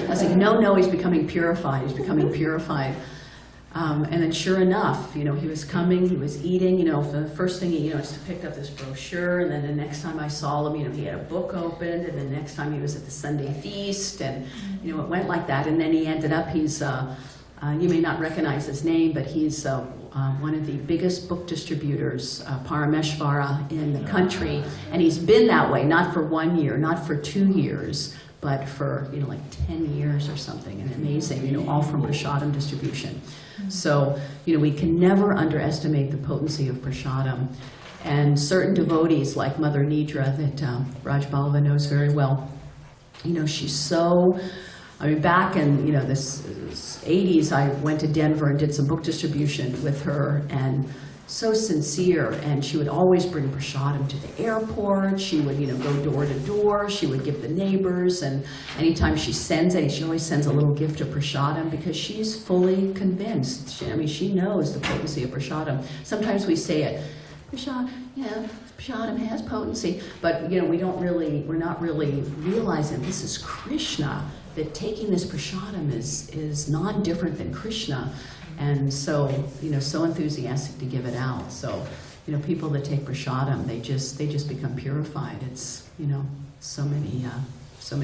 I was like, no, he's becoming purified. He's becoming purified. And then sure enough, you know, he was coming, he was eating, you know, the first thing he, you know, just picked up this brochure, and then the next time I saw him, you know, he had a book opened, and the next time he was at the Sunday feast, and, you know, it went like that. And then he ended up, he's, you may not recognize his name, but he's one of the biggest book distributors, Parameshvara, in the country. And he's been that way, not for 1 year, not for 2 years, but for, you know, like 10 years or something, and amazing, you know, all from prasadam distribution. So, you know, we can never underestimate the potency of prasadam. And certain devotees, like Mother Nidra, that Raj Balava knows very well, you know, she's so, I mean, back in, you know, this 80s, I went to Denver and did some book distribution with her, and so sincere, and she would always bring prasadam to the airport. She would, you know, go door to door. She would give the neighbors, and anytime she sends any, she always sends a little gift of prasadam because she's fully convinced. I mean, she knows the potency of prasadam. Sometimes we say it, prasadam, yeah, prasadam has potency, but, you know, we're not really realizing this is Krishna, that taking this prasadam is non-different than Krishna. And so, you know, so enthusiastic to give it out. So, you know, people that take prasadam, they just become purified. It's, you know, so many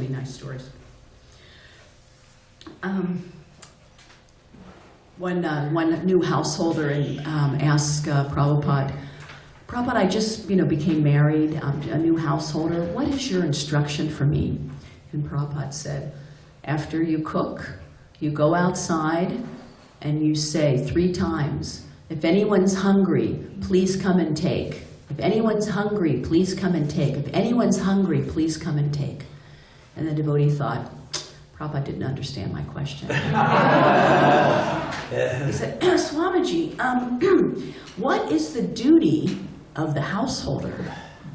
nice stories. One new householder asked Prabhupada, I just, you know, became married, a new householder. What is your instruction for me? And Prabhupada said, after you cook, you go outside and you say 3 times, if anyone's hungry, please come and take. If anyone's hungry, please come and take. If anyone's hungry, please come and take. And the devotee thought, Prabhupada didn't understand my question. He said, Swamiji, what is the duty of the householder?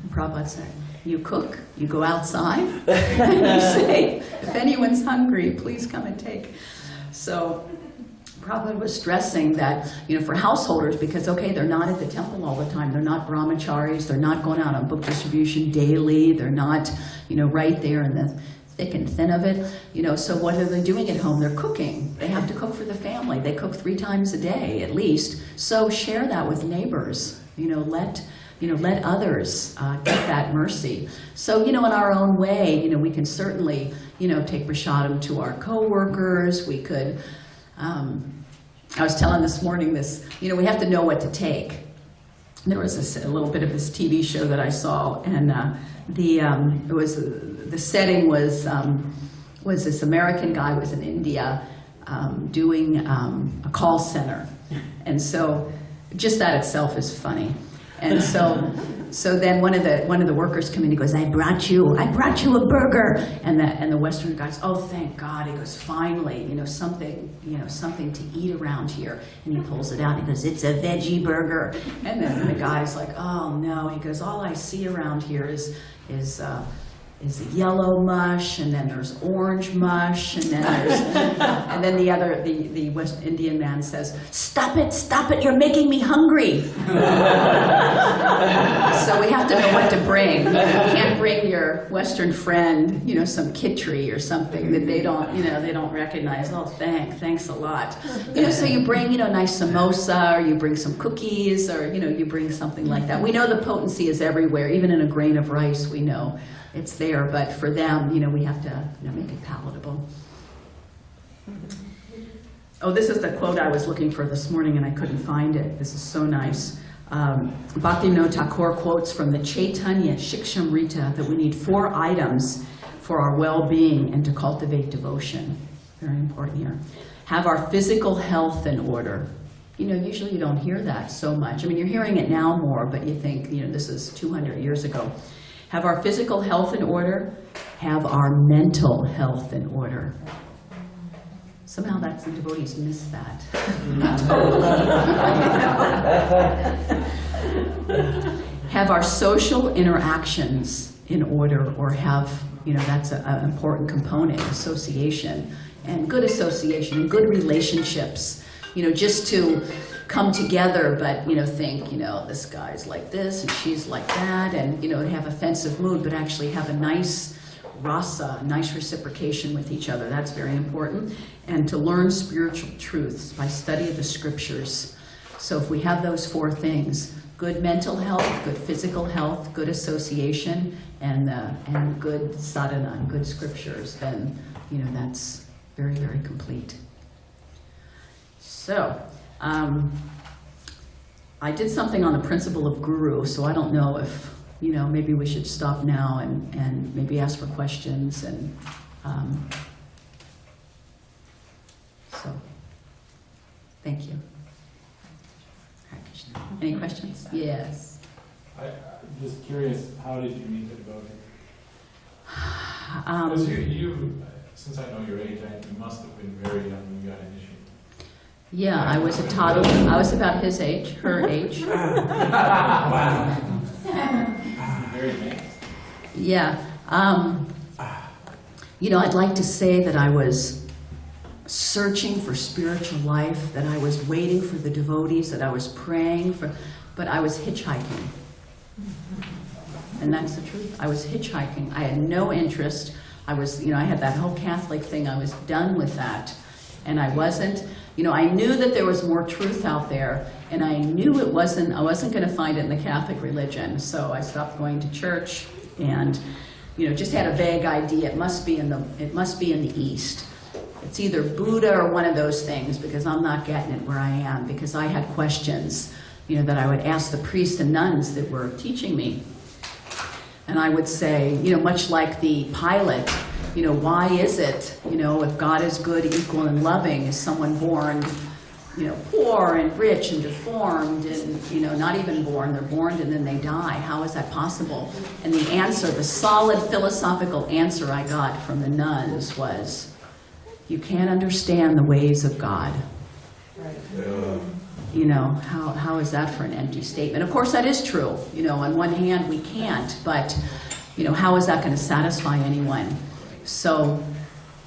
And Prabhupada said, you cook, you go outside, and you say, if anyone's hungry, please come and take. So Prabhupada was stressing that, you know, for householders, because, okay, they're not at the temple all the time. They're not brahmacharis. They're not going out on book distribution daily. They're not, you know, right there in the thick and thin of it. You know, so what are they doing at home? They're cooking. They have to cook for the family. They cook 3 times a day, at least. So share that with neighbors. You know, let others get that mercy. So, you know, in our own way, you know, we can certainly, you know, take prasadam to our co-workers. We could, I was telling this morning this, you know, we have to know what to take. There was a little bit of this TV show that I saw, and the setting was this American guy was in India doing a call center, and so just that itself is funny. And so then one of the workers come in. He goes, I brought you a burger. And the Western guy's, oh, thank God. He goes, finally, you know, something to eat around here. And he pulls it out. He goes, it's a veggie burger. And then the guy's like, oh no. He goes, all I see around here is yellow mush, and then there's orange mush, and then there's, and then the West Indian man says, stop it, you're making me hungry. So we have to know what to bring. You can't bring your Western friend, you know, some kitchery or something that they don't recognize. Oh, thanks a lot. You know, so you bring, you know, nice samosa, or you bring some cookies, or, you know, you bring something like that. We know the potency is everywhere, even in a grain of rice, we know it's there, but for them, you know, we have to, you know, make it palatable. Oh, this is the quote I was looking for this morning and I couldn't find it. This is so nice. Bhaktivinoda Thakur quotes from the Chaitanya Shikshamrita that we need 4 items for our well-being and to cultivate devotion. Very important here. Have our physical health in order. You know, usually you don't hear that so much. I mean, you're hearing it now more, but you think, you know, this is 200 years ago. Have our physical health in order, have our mental health in order. Somehow the devotees miss that. Have our social interactions in order, or have, you know, that's an important component, association, and good association, and good relationships. You know, just to come together, but, you know, think, you know, this guy's like this and she's like that, and, you know, have offensive mood, but actually have a nice rasa, nice reciprocation with each other. That's very important. And to learn spiritual truths by study of the scriptures. So if we have those four things, good mental health, good physical health, good association, and good sadhana, good scriptures, then, you know, that's very, very complete. So, I did something on the principle of guru, so I don't know if, you know, maybe we should stop now and maybe ask for questions, and so, thank you. Hare Krishna. Any questions? Yes. I'm just curious, how did you meet the devotee? Um, Because you, since I know your age, you must have been very young when you got initiated. Yeah, I was a toddler. I was about his age, her age. Wow. Very nice. Yeah. You know, I'd like to say that I was searching for spiritual life, that I was waiting for the devotees, that I was praying for, but I was hitchhiking. And that's the truth. I was hitchhiking. I had no interest. I was, you know, I had that whole Catholic thing. I was done with that. And I wasn't, you know, I knew that there was more truth out there, and I knew I wasn't going to find it in the Catholic religion. So I stopped going to church, and, you know, just had a vague idea. It must be in the East. It's either Buddha or one of those things, because I'm not getting it where I am, because I had questions, you know, that I would ask the priests and nuns that were teaching me. And I would say, you know, much like the pilot, you know, why is it, you know, if God is good, equal, and loving, is someone born, you know, poor and rich and deformed and, you know, not even born, they're born and then they die? How is that possible? And the answer, the solid philosophical answer I got from the nuns was, you can't understand the ways of God. You know, how is that for an empty statement? Of course, that is true. You know, on one hand, we can't, but, you know, how is that going to satisfy anyone? So,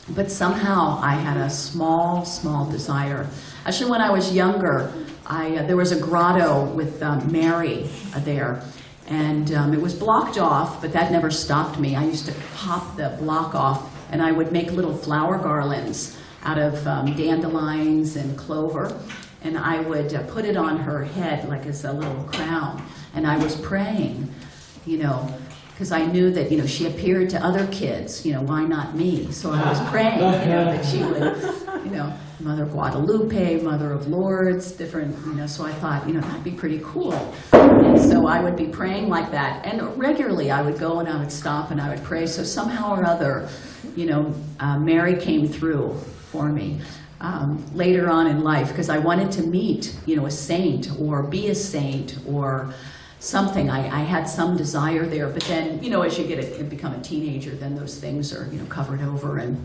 but somehow I had a small desire. Actually, when I was younger, there was a grotto with Mary there, and it was blocked off, but that never stopped me. I used to pop the block off, and I would make little flower garlands out of dandelions and clover, and I would put it on her head like as a little crown, and I was praying, you know, because I knew that, you know, she appeared to other kids, you know, why not me? So I was praying, you know, that she would, you know, Mother of Guadalupe, Mother of Lourdes, different, you know, so I thought, you know, that'd be pretty cool. And so I would be praying like that, and regularly I would go and I would stop and I would pray. So somehow or other, you know, Mary came through for me later on in life, because I wanted to meet, you know, a saint or be a saint or something. I had some desire there, but then, you know, as you become a teenager, then those things are, you know, covered over, and,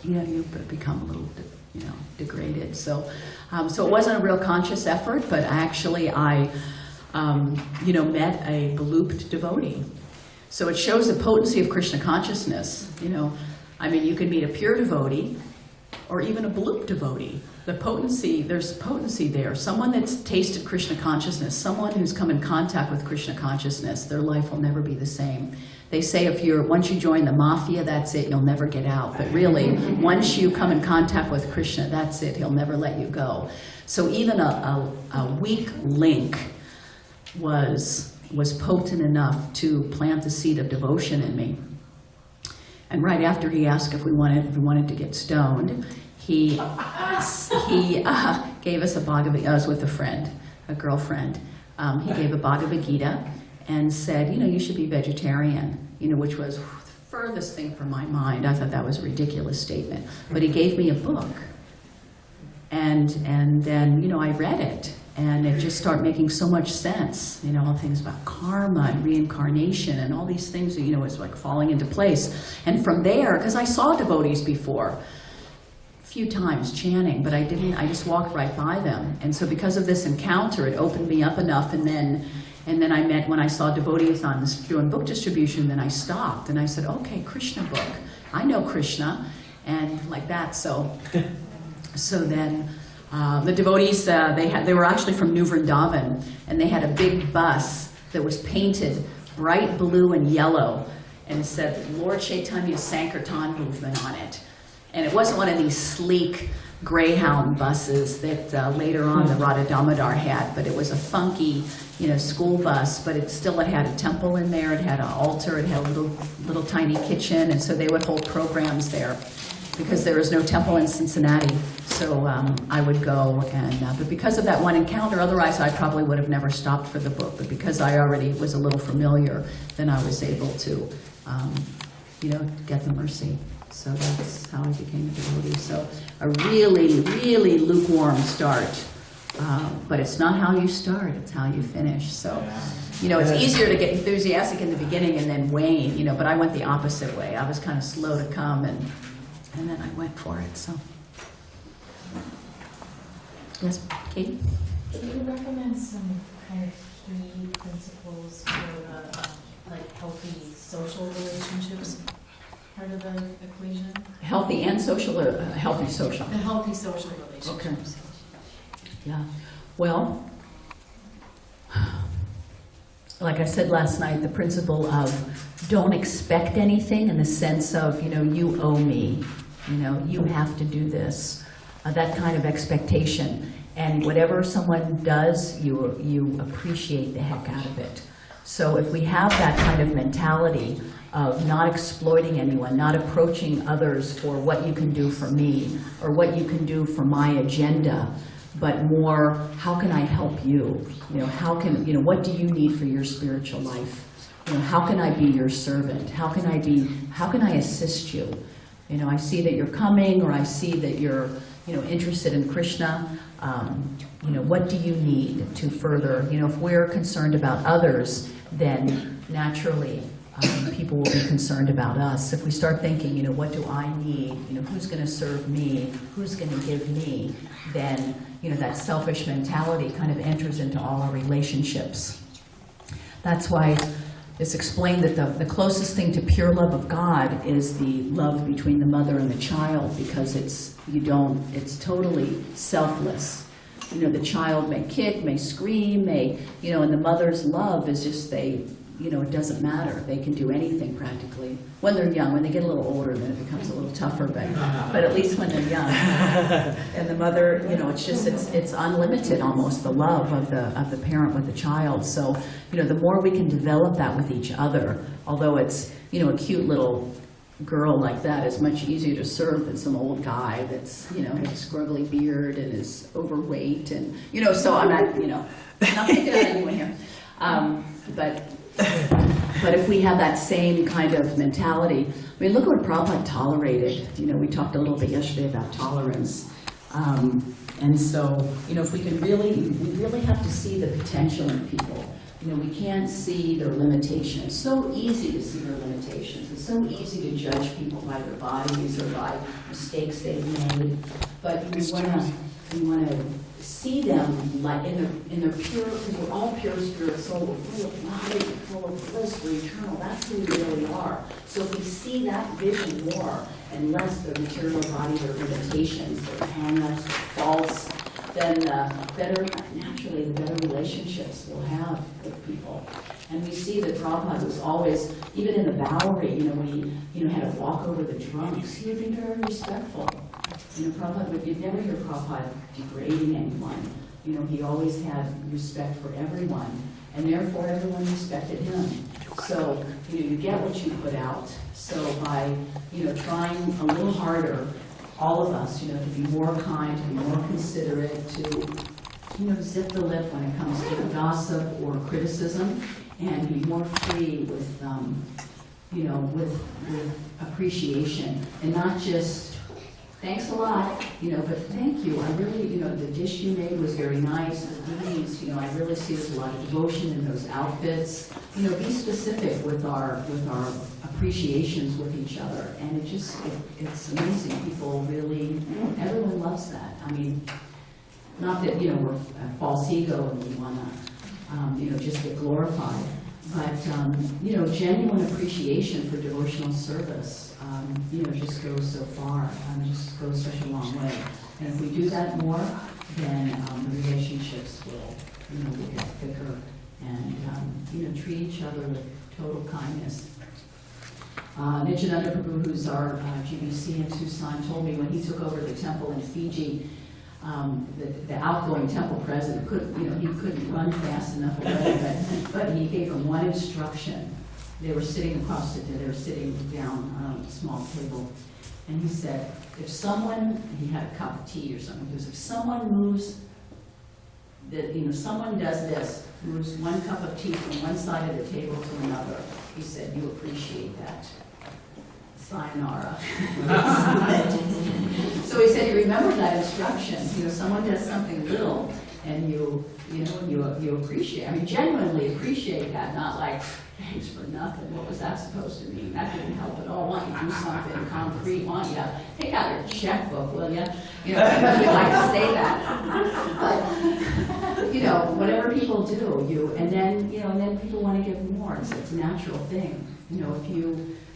you know, you become a little, you know, degraded. So, so it wasn't a real conscious effort, but actually I, you know, met a blooped devotee. So it shows the potency of Krishna consciousness. You know, I mean, you can meet a pure devotee or even a bloop devotee. The potency, there's potency there. Someone that's tasted Krishna consciousness, someone who's come in contact with Krishna consciousness, their life will never be the same. They say once you join the mafia, that's it, you'll never get out. But really, once you come in contact with Krishna, that's it, he'll never let you go. So even a weak link was potent enough to plant the seed of devotion in me. And right after he asked if we wanted to get stoned, he gave us a Bhagavad Gita. I was with a girlfriend. He gave a Bhagavad Gita and said, you know, you should be vegetarian, you know, which was the furthest thing from my mind. I thought that was a ridiculous statement. But he gave me a book. And then, you know, I read it. And it just started making so much sense, you know, all things about karma and reincarnation and all these things, you know, it's like falling into place. And from there, because I saw devotees before, a few times chanting, but I just walked right by them. And so because of this encounter, it opened me up enough. And then I met, when I saw devotees doing book distribution, then I stopped and I said, okay, Krishna book. I know Krishna, and like that. So then The devotees, they were actually from New Vrindavan, and they had a big bus that was painted bright blue and yellow, and it said Lord Chaitanya Sankirtan movement on it. And it wasn't one of these sleek Greyhound buses that later on the Radha Damodar had, but it was a funky, school bus, but it still had a temple in there, it had an altar, it had a little tiny kitchen, and so they would hold programs there because there was no temple in Cincinnati. So I would go, and but because of that one encounter, otherwise I probably would have never stopped for the book, but because I already was a little familiar, then I was able to, get the mercy. So that's how I became a devotee. So a really, really lukewarm start. But it's not how you start, it's how you finish. So, it's easier to get enthusiastic in the beginning and then wane, but I went the opposite way. I was kind of slow to come, and then I went for it, so. Yes, Katie? Do you recommend some kind of key principles for healthy social relationships? Part of the equation? Healthy and social, or healthy social? The healthy social relationships. Okay. Yeah. Well, like I said last night, the principle of don't expect anything in the sense of, you owe me, you have to do this, that kind of expectation. And whatever someone does, you appreciate the heck out of it. So if we have that kind of mentality of not exploiting anyone, not approaching others for what you can do for me or what you can do for my agenda, but more, how can I help you? What do you need for your spiritual life? How can I be your servant? How can I assist you? I see that you're coming, or I see that you're, interested in Krishna. What do you need to further? If we're concerned about others, then naturally people will be concerned about us. If we start thinking, what do I need? Who's going to serve me? Who's going to give me? Then, that selfish mentality kind of enters into all our relationships. That's why it's explained that the closest thing to pure love of God is the love between the mother and the child, because it's totally selfless. The child may kick, may scream, and the mother's love is just it doesn't matter. They can do anything practically. When they're young, when they get a little older, then it becomes a little tougher, but at least when they're young. And the mother, it's unlimited almost, the love of the parent with the child. So, the more we can develop that with each other, although it's, a cute little girl like that is much easier to serve than some old guy that's, has a scruggly beard and is overweight and, so I'm not picking on anyone here. But if we have that same kind of mentality, look what Prabhupada tolerated. We talked a little bit yesterday about tolerance. And so, if we really have to see the potential in people. We can't see their limitations. It's so easy to see their limitations. It's so easy to judge people by their bodies or by mistakes they've made. But we want to see them like in their pure, because we're all pure spirit soul. We're full of light, full of bliss, we're eternal. That's who we really are. So if we see that vision more and less the material body, their limitations, their hang-ups, their faults, then naturally the better relationships we'll have with people. And we see that Prabhupada was always, even in the Bowery, when he had to walk over the drunks, he would be very respectful. Prabhupada, you'd never hear Prabhupada degrading anyone. He always had respect for everyone, and therefore everyone respected him. So, you get what you put out. So by, trying a little harder, all of us, to be more kind, to be more considerate, to zip the lip when it comes to gossip or criticism, and be more free with, with appreciation, and not just, thanks a lot, but thank you. I really, the dish you made was very nice. The beads, I really see there's a lot of devotion in those outfits. Be specific with our appreciations with each other, and it's amazing. People really, everyone loves that. Not that we're a false ego and we want to, just get glorified, but genuine appreciation for devotional service. Just goes so far, just goes such a long way. And if we do that more, then the relationships will, will get thicker and, treat each other with total kindness. Nityananda Prabhu, who's our GBC in Tucson, told me when he took over the temple in Fiji, the outgoing temple president he couldn't run fast enough already, but he gave him one instruction. They were sitting across they were sitting down on a small table, and he said, if someone, he had a cup of tea or something, because if someone moves, someone does this, moves one cup of tea from one side of the table to another, he said, you appreciate that. Sayonara. So he said he remembered that instruction. Someone does something little, and you appreciate. I mean, genuinely appreciate that, not like thanks for nothing. What was that supposed to mean? That didn't help at all. Why don't you do something concrete? Why don't you take out your checkbook, will you? We like to say that, but whatever people do, and then people want to give more. It's a natural thing.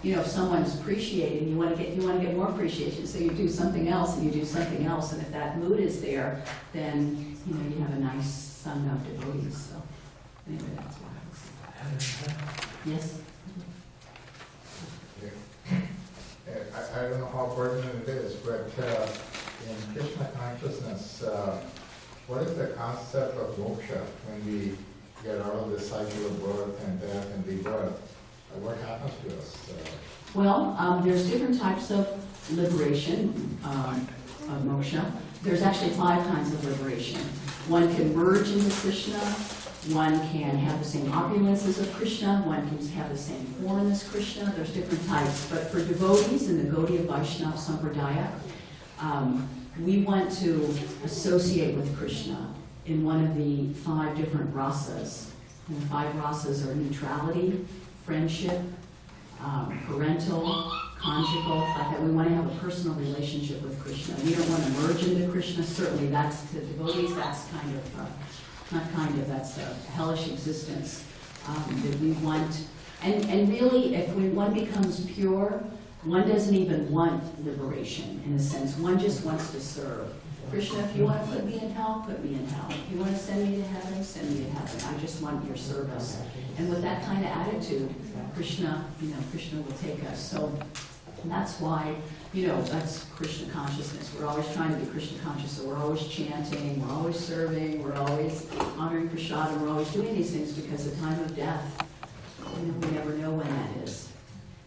If someone's appreciating, you want to get more appreciation, so you do something else, and you do something else, and if that mood is there, then you have a nice sung of devotees. So anyway, that's why I would say. Yes. I don't know how pertinent it is, but in Krishna consciousness, what is the concept of moksha when we get out of the cycle of birth and death and rebirth? What happens to us? Well, there's different types of liberation, of moksha. There's actually 5 kinds of liberation. One can merge into Krishna, one can have the same opulences of Krishna, one can have the same form as Krishna. There's different types. But for devotees in the Gaudiya Vaishnava Sampradaya, we want to associate with Krishna in one of the 5 different rasas. And the 5 rasas are neutrality, friendship, parental, conjugal, like that. We want to have a personal relationship with Krishna. We don't want to merge into Krishna. Certainly that's, to devotees, that's that's a hellish existence that we want. And really, if one becomes pure, one doesn't even want liberation, in a sense. One just wants to serve. Krishna, if you want to put me in hell, put me in hell. If you want to send me to heaven, send me to heaven. I just want your service. And with that kind of attitude, Krishna, Krishna will take us. So that's why, that's Krishna consciousness. We're always trying to be Krishna conscious. So we're always chanting, we're always serving, we're always honoring prasadam, we're always doing these things because the time of death, we never know when that is.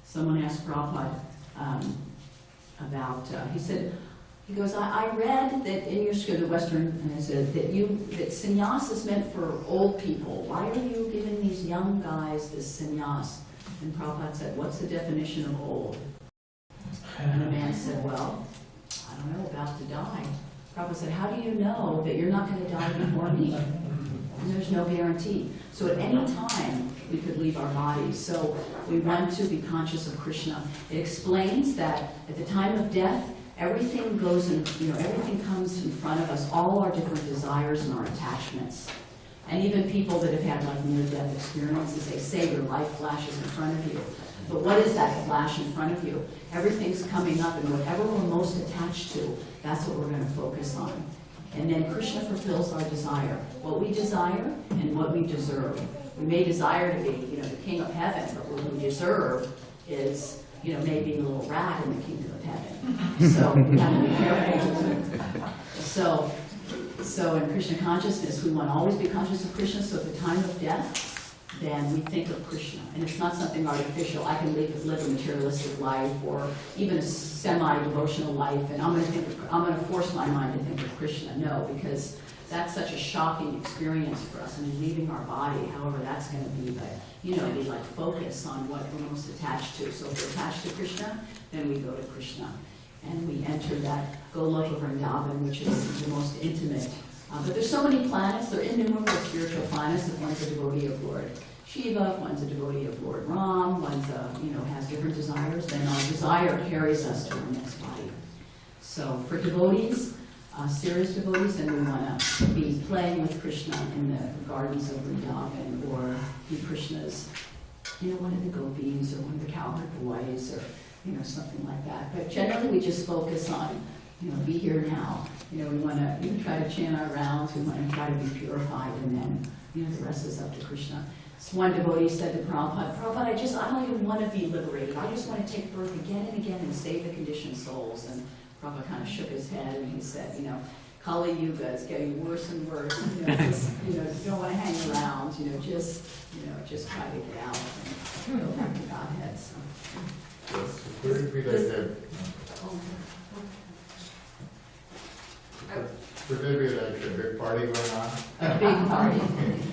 Someone asked Prabhupada about, he goes, I read that in your school, the Western, and I said that sannyas is meant for old people. Why are you giving these young guys this sannyas? And Prabhupada said, what's the definition of old? And the man said, well, I don't know, about to die. Prabhupada said, how do you know that you're not going to die before me? And there's no guarantee. So at any time, we could leave our bodies. So we want to be conscious of Krishna. It explains that at the time of death, everything goes in, everything comes in front of us, all our different desires and our attachments. And even people that have had like near-death experiences, they say their life flashes in front of you. But what is that flash in front of you? Everything's coming up, and whatever we're most attached to, that's what we're going to focus on. And then Krishna fulfills our desire, what we desire and what we deserve. We may desire to be, the king of heaven, but what we deserve is, maybe a little rat in the kingdom of heaven. So we have to be careful. So in Krishna consciousness, we want to always be conscious of Krishna. So at the time of death, then we think of Krishna. And it's not something artificial. I can live a materialistic life or even a semi-devotional life, and I'm going to force my mind to think of Krishna. No, because that's such a shocking experience for us. I mean, leaving our body, however that's going to be, but we like focus on what we're most attached to. So if we're attached to Krishna, then we go to Krishna. And we enter that Goloka Vrindavan, which is the most intimate. But there's so many planets, there are innumerable spiritual planets, and one's a devotee of Lord Shiva, one's a devotee of Lord Ram, one's has different desires, then our desire carries us to our next body. So for devotees, serious devotees, then we want to be playing with Krishna in the gardens of Vrindavan, or be Krishna's, one of the gopis, or one of the cowherd boys, or something like that. But generally we just focus on be here now. We want to try to chant our rounds, we want to try to be purified, and then, the rest is up to Krishna. So one devotee said to Prabhupada, Prabhupada, I don't even want to be liberated. I just want to take birth again and again and save the conditioned souls. And Prabhupada kind of shook his head and he said, Kali Yuga is getting worse and worse. You don't want to hang around. Just try to get out and go back to Godhead. So. Would it be like that? Would there be like a big party going on? A big party,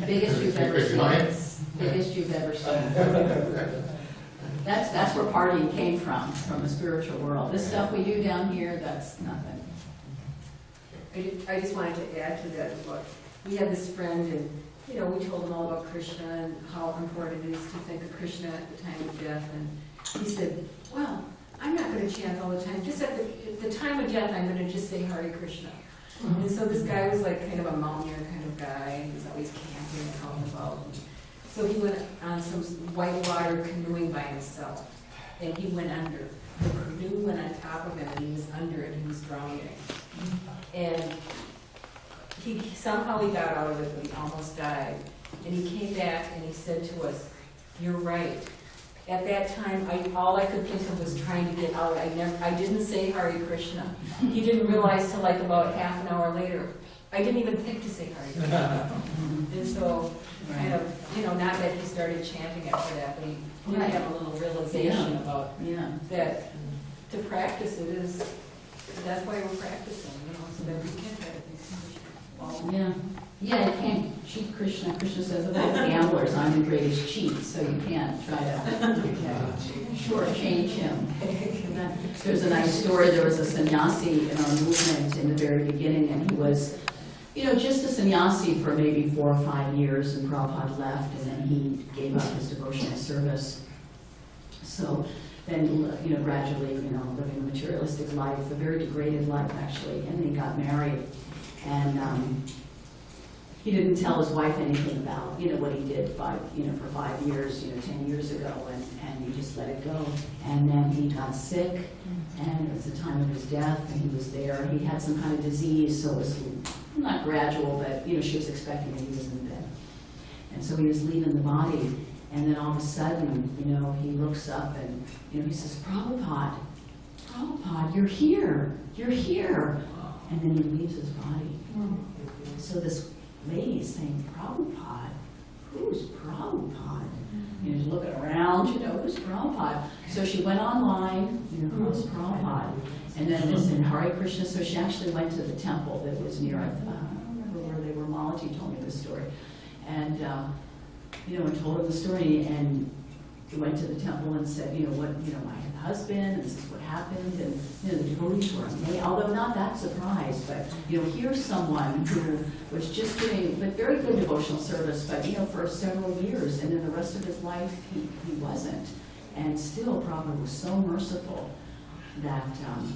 biggest you've ever Big seen. night? Biggest you've ever seen. That's where partying came from the spiritual world. This stuff we do down here, that's nothing. I just wanted to add to that. We had this friend, and we told him all about Krishna and how important it is to think of Krishna at the time of death. And he said, "Well, I'm not going to chant all the time. Just at the time of death, I'm going to just say Hare Krishna." And so this guy was like kind of a mountaineer kind of guy. He was always camping and out and about. So he went on some whitewater canoeing by himself, and he went under. The canoe went on top of him, and he was under it, and he was drowning. And somehow he got out of it, but he almost died. And he came back and he said to us, "You're right. At that time, all I could think of was trying to get out. I didn't say Hare Krishna." He didn't realize till like about half an hour later. I didn't even think to say Hare Krishna. And so, kind of, not that he started chanting after that, but he did have a little realization about that. To practice it is, that's why we're practicing, so that we can practice. Yeah, you can't cheat Krishna. Krishna says about gamblers, I'm the greatest cheat, so you can't try to shortchange him. There's a nice story. There was a sannyasi in our movement in the very beginning, and he was, just a sannyasi for maybe 4 or 5 years, and Prabhupada left, and then he gave up his devotional service. So then, gradually, living a materialistic life, a very degraded life, actually, and then he got married. And he didn't tell his wife anything about, what he did for 5 years, 10 years ago, and he just let it go. And then he got sick, and it was the time of his death, and he was there. He had some kind of disease, so it was not gradual, but, she was expecting that he was in bed. And so he was leaving the body, and then all of a sudden, he looks up and, he says, Prabhupada, you're here. And then he leaves his body. So this lady's saying, Prabhupada? Who's Prabhupada? She's looking around, who's Prabhupada? So she went online, who's Prabhupada? And then it's in Hare Krishna, so she actually went to the temple that was near, I don't remember where they were. Mataji told me this story. And, and told her the story, and he went to the temple and said, my husband, and this is what happened, and the devotees were amazed, although not that surprised, but here's someone who was just doing very good devotional service, but for several years, and then the rest of his life he wasn't, and still Prabhupada was so merciful that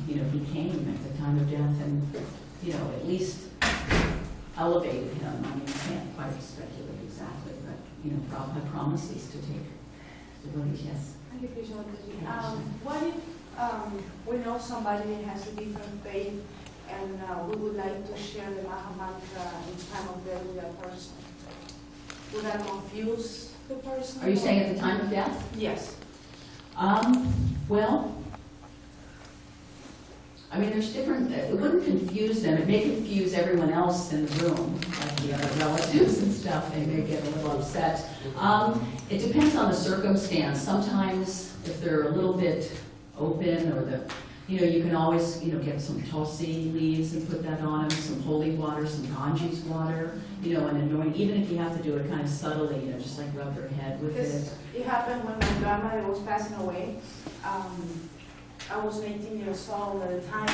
he came at the time of death and at least elevated him. I mean, you can't quite speculate exactly, but Prabhupada promises to take devotees. Yes. Hare Krishna, Mataji. What if we know somebody that has a different faith and we would like to share the Maha Mantra in time of death with that person? Would that confuse the person? Are you saying at the time of death? Yes. Well, I mean, there's different, it wouldn't confuse them. It may confuse everyone else in the room, like the other relatives and stuff. They may get a little upset. It depends on the circumstance. Sometimes if they're a little bit open, or you can always, get some tulsi leaves and put that on them, some holy water, some Ganges water, and anoint, even if you have to do it kind of subtly, just like rub their head with it. It happened when my grandmother was passing away. I was 18 years old at the time.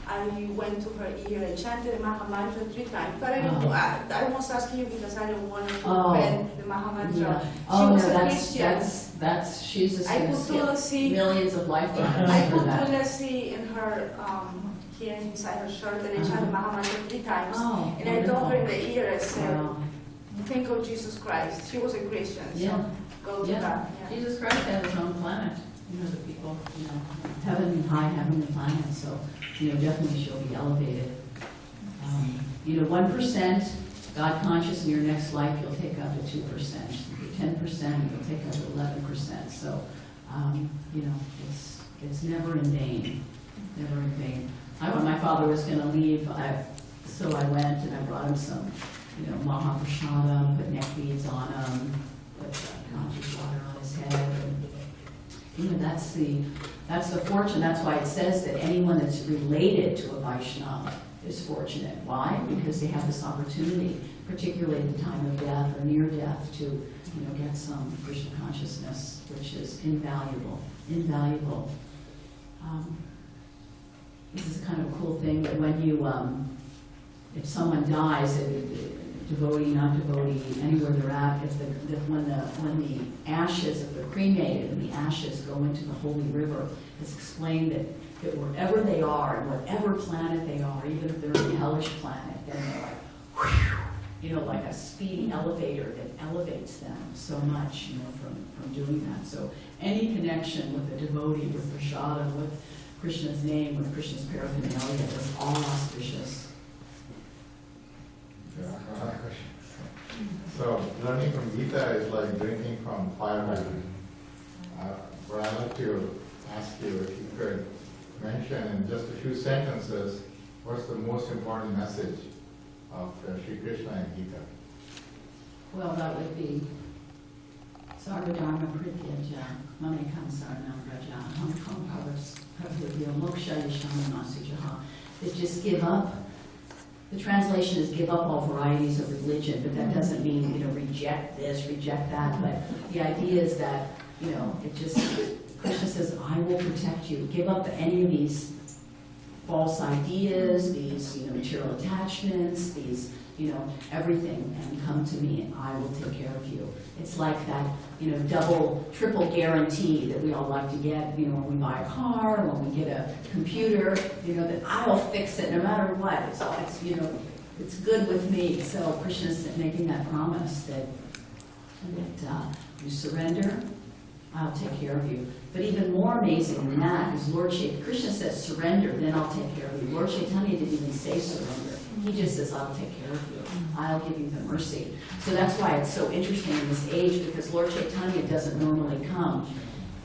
I went to her ear and chanted the Maha Mantra 3 times. But I was asking you because I don't want to offend the Maha Mantra. Yeah. She was a Christian. She's a I put tulsi, millions of lifetimes. I put tulsi in her, here inside her shirt, and I chanted Maha Mantra 3 times. And I told her in the ear, I said, think of Jesus Christ. She was a Christian, so go to that. Yeah. Jesus Christ had his own planet. you know, the people, you know, heaven, high heavenly planet, so, you know, definitely she'll be elevated. You know, 1% God conscious in your next life, you'll take up to 2%. 10%, you'll take up to 11%. So, you know, it's never in vain. Never in vain. When my father was going to leave, so I went and I brought him some, you know, Mahaprashadam, put neck beads on him, put conscious water on his head. And, you know, that's the fortune. That's why it says that anyone that's related to a Vaishnava is fortunate. Why? Because they have this opportunity, particularly at the time of death or near death, to, you know, get some Krishna consciousness, which is invaluable. Invaluable. This is kind of a cool thing that when you, if someone dies, devotee, not devotee, anywhere they're at, when the ashes, if they're cremated and the ashes go into the holy river, it's explained that wherever they are, and whatever planet they are, even if they're a hellish planet, then they're like, whew, you know, like a speedy elevator that elevates them so much, you know, from doing that. So any connection with a devotee, with prasada, with Krishna's name, with Krishna's paraphernalia is all auspicious. Yeah, so learning from Gita is like drinking from fire hydrant. But I'd like to ask you if you could mention in just a few sentences what's the most important message of Sri Krishna and Gita. Well, that would be Sarvadharma Prityaja, Mamekam Saranam Raja, Hamkam Pravadyo, Moksha Yishama Masujaha. That just give up. The translation is give up all varieties of religion, but that doesn't mean, you know, reject this, reject that. But the idea is that, you know, it just, Krishna says, I will protect you. Give up any of these false ideas, these, you know, material attachments, these, you know, everything, and come to me and I will take care of you. It's like that, you know, double, triple guarantee that we all like to get, you know, when we buy a car, when we get a computer, you know, that I'll fix it no matter what. It's you know, it's good with me. So Krishna's making that promise that you surrender, I'll take care of you. But even more amazing than that is Lord Chaitanya. Krishna says surrender, then I'll take care of you. Lord Chaitanya didn't even say surrender. He just says, I'll take care of you. I'll give you the mercy. So that's why it's so interesting in this age, because Lord Chaitanya doesn't normally come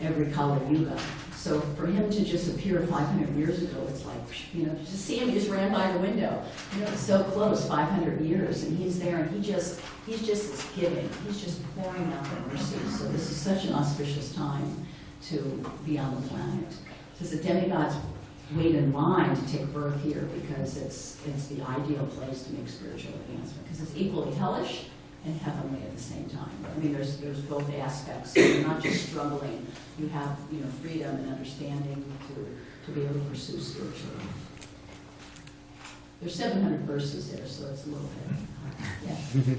every Kali Yuga. So for him to just appear 500 years ago, it's like, you know, to see him, he just ran by the window. You know, it's so close, 500 years, and he's there, and he's just this giving. He's just pouring out the mercy. So this is such an auspicious time to be on the planet. So the demigods wait in line to take birth here because it's the ideal place to make spiritual advancement, because it's equally hellish and heavenly at the same time. I mean, there's both aspects. So you're not just struggling. You have, you know, freedom and understanding to be able to pursue spiritual life. There's 700 verses there, so it's a little bit. Yeah.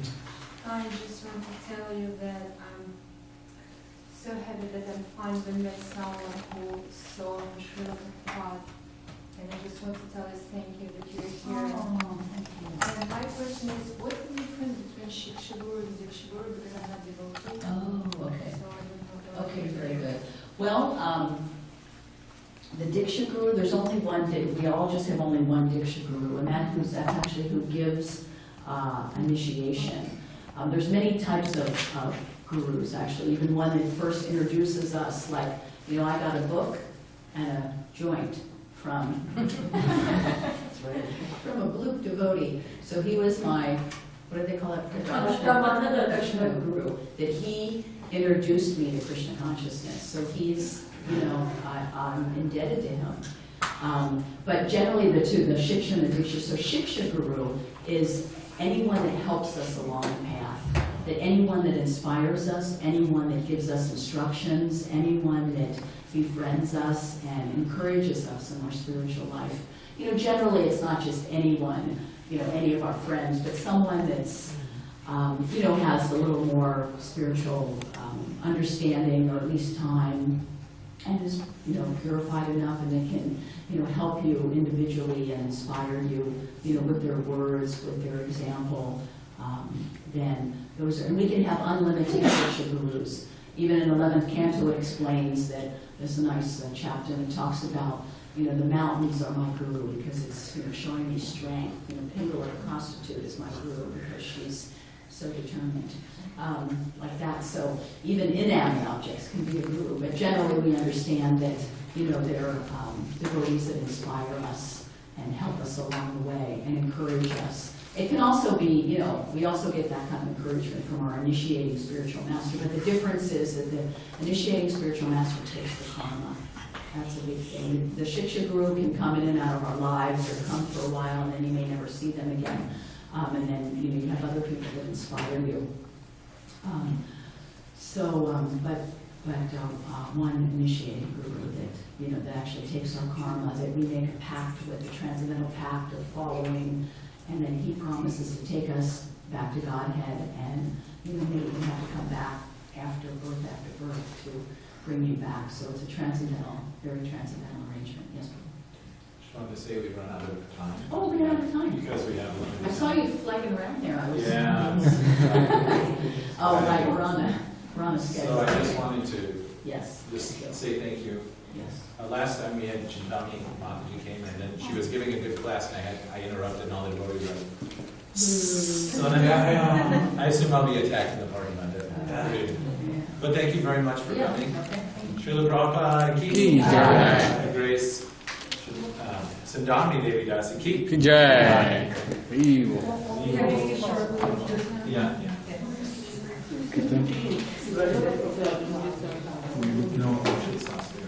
I just want to tell you that I'm so happy that I'm finally met someone who saw Srila Prabhupada. And I just want to tell us thank you that you're here. Oh, thank you. And my question is, what's the difference between Shiksha Guru and Diksha Guru? Because I'm not devotee. Oh, okay. So I don't know. Okay, very good. Well, the Diksha Guru, there's only one, we all just have only one Diksha Guru, and that's actually who gives initiation. There's many types of gurus, actually, even one that first introduces us, like, you know, I got a book and a joint from, from a blue devotee. So he was my, what do they call it? Pradakshina Guru, that he introduced me to Krishna consciousness. So he's, you know, I'm indebted to him. But generally the two, the Shiksha and the Diksha. So Shiksha Guru is anyone that helps us along the path. That anyone that inspires us, anyone that gives us instructions, anyone that befriends us and encourages us in our spiritual life. You know, generally it's not just anyone, you know, any of our friends, but someone that's, you know, has a little more spiritual understanding, or at least time, and is, you know, purified enough, and they can, you know, help you individually and inspire you, you know, with their words, with their example. Then those are, and we can have unlimited Shiksha Gurus. Even in 11th Canto it explains that there's a nice chapter that talks about, you know, the mountains are my guru because it's, you know, showing me strength. You know, Pingala prostitute is my guru because she's so determined. Like that. So even inanimate objects can be a guru, but generally we understand that, you know, they're devotees that inspire us and help us along the way and encourage us. It can also be, you know, we also get that kind of encouragement from our initiating spiritual master, but the difference is that the initiating spiritual master takes the karma. That's a big thing. The Shiksha Guru can come in and out of our lives or come for a while and then you may never see them again. And then, you know, you have other people that inspire you. One initiating guru that, you know, that actually takes our karma, that we make a pact with, the transcendental pact of following, and then he promises to take us back to Godhead, and, you know, maybe we have to come back after birth to bring you back. So it's a transcendental, very transcendental arrangement. Yes, Paul? Just wanted to say we run out of time. Oh, we ran out of time. Because we have limited I saw you flagging around there. I was. Yeah. Oh, right, we're on a schedule. So I just wanted to Yes. just say thank you. Yes. Last time we had Chindami, Mataji came and then she was giving a good class and I interrupted and all the devotees were like, so then I assume I'll be attacked in the parking lot. But thank you very much for coming. Okay. Srila Prabhupada ki jai. Grace. Sadamini Devi Dasi ki Jai. Yeah. No, she stops there.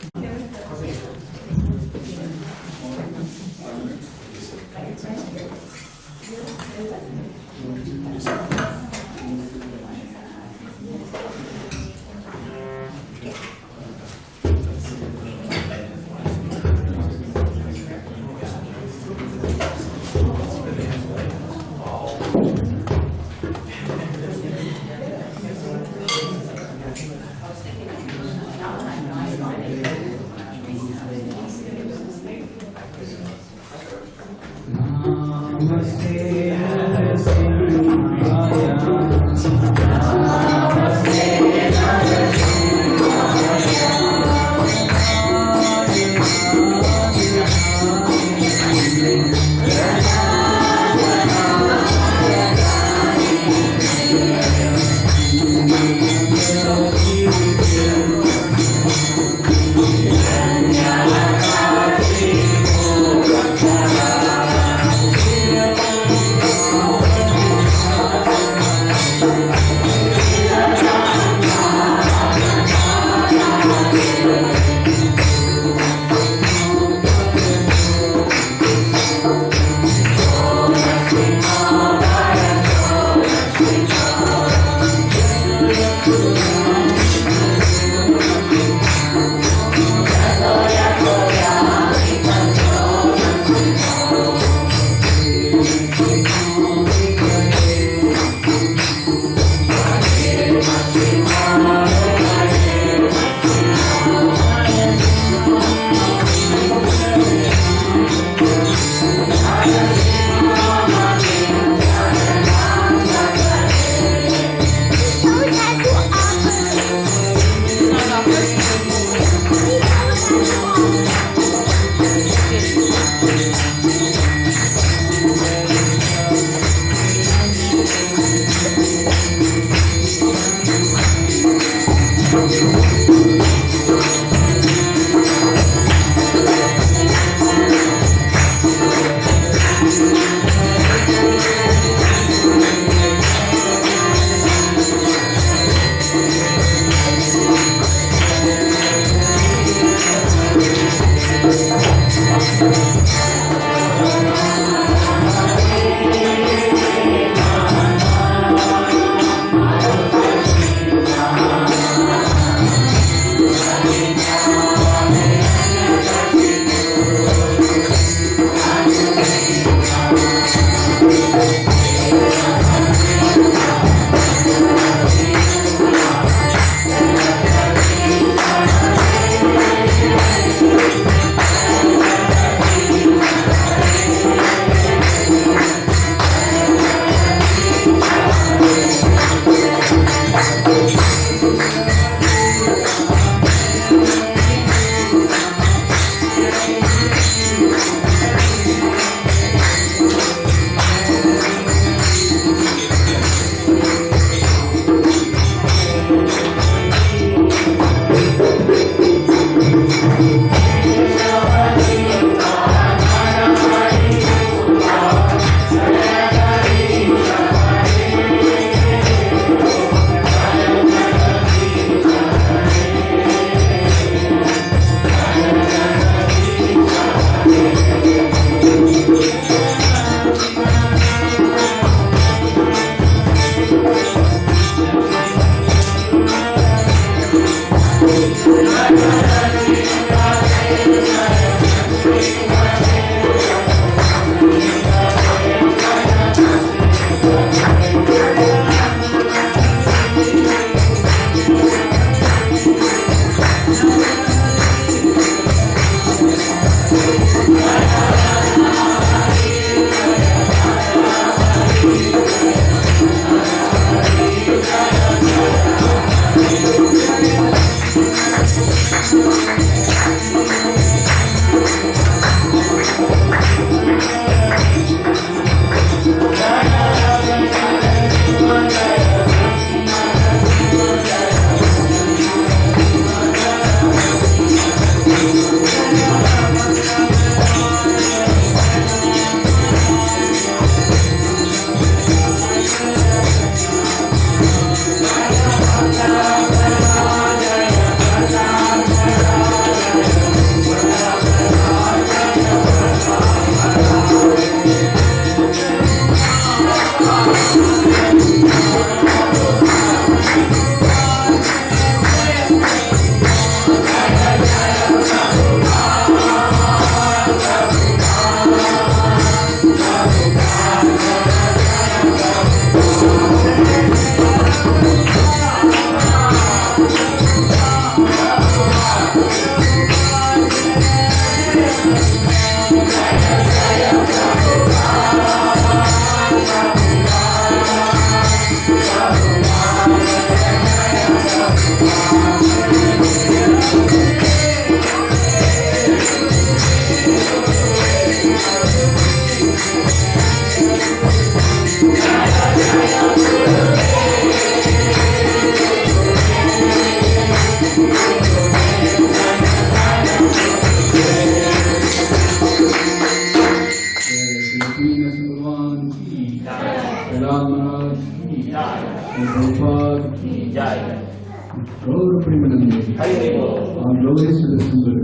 Glory preeminently. All glories to the symbol.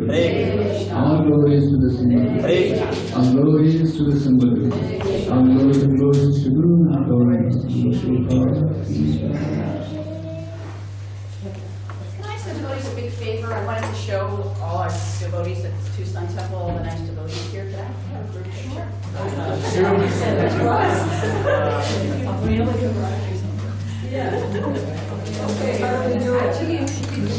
All glories to the symbol. All glories to the symbol. All glories and glories to Can I ask the devotees a big favor? I wanted to show all our devotees at the Tucson Temple, all the nice devotees here. Could I have a group picture? Yeah. Okay, how do we do it?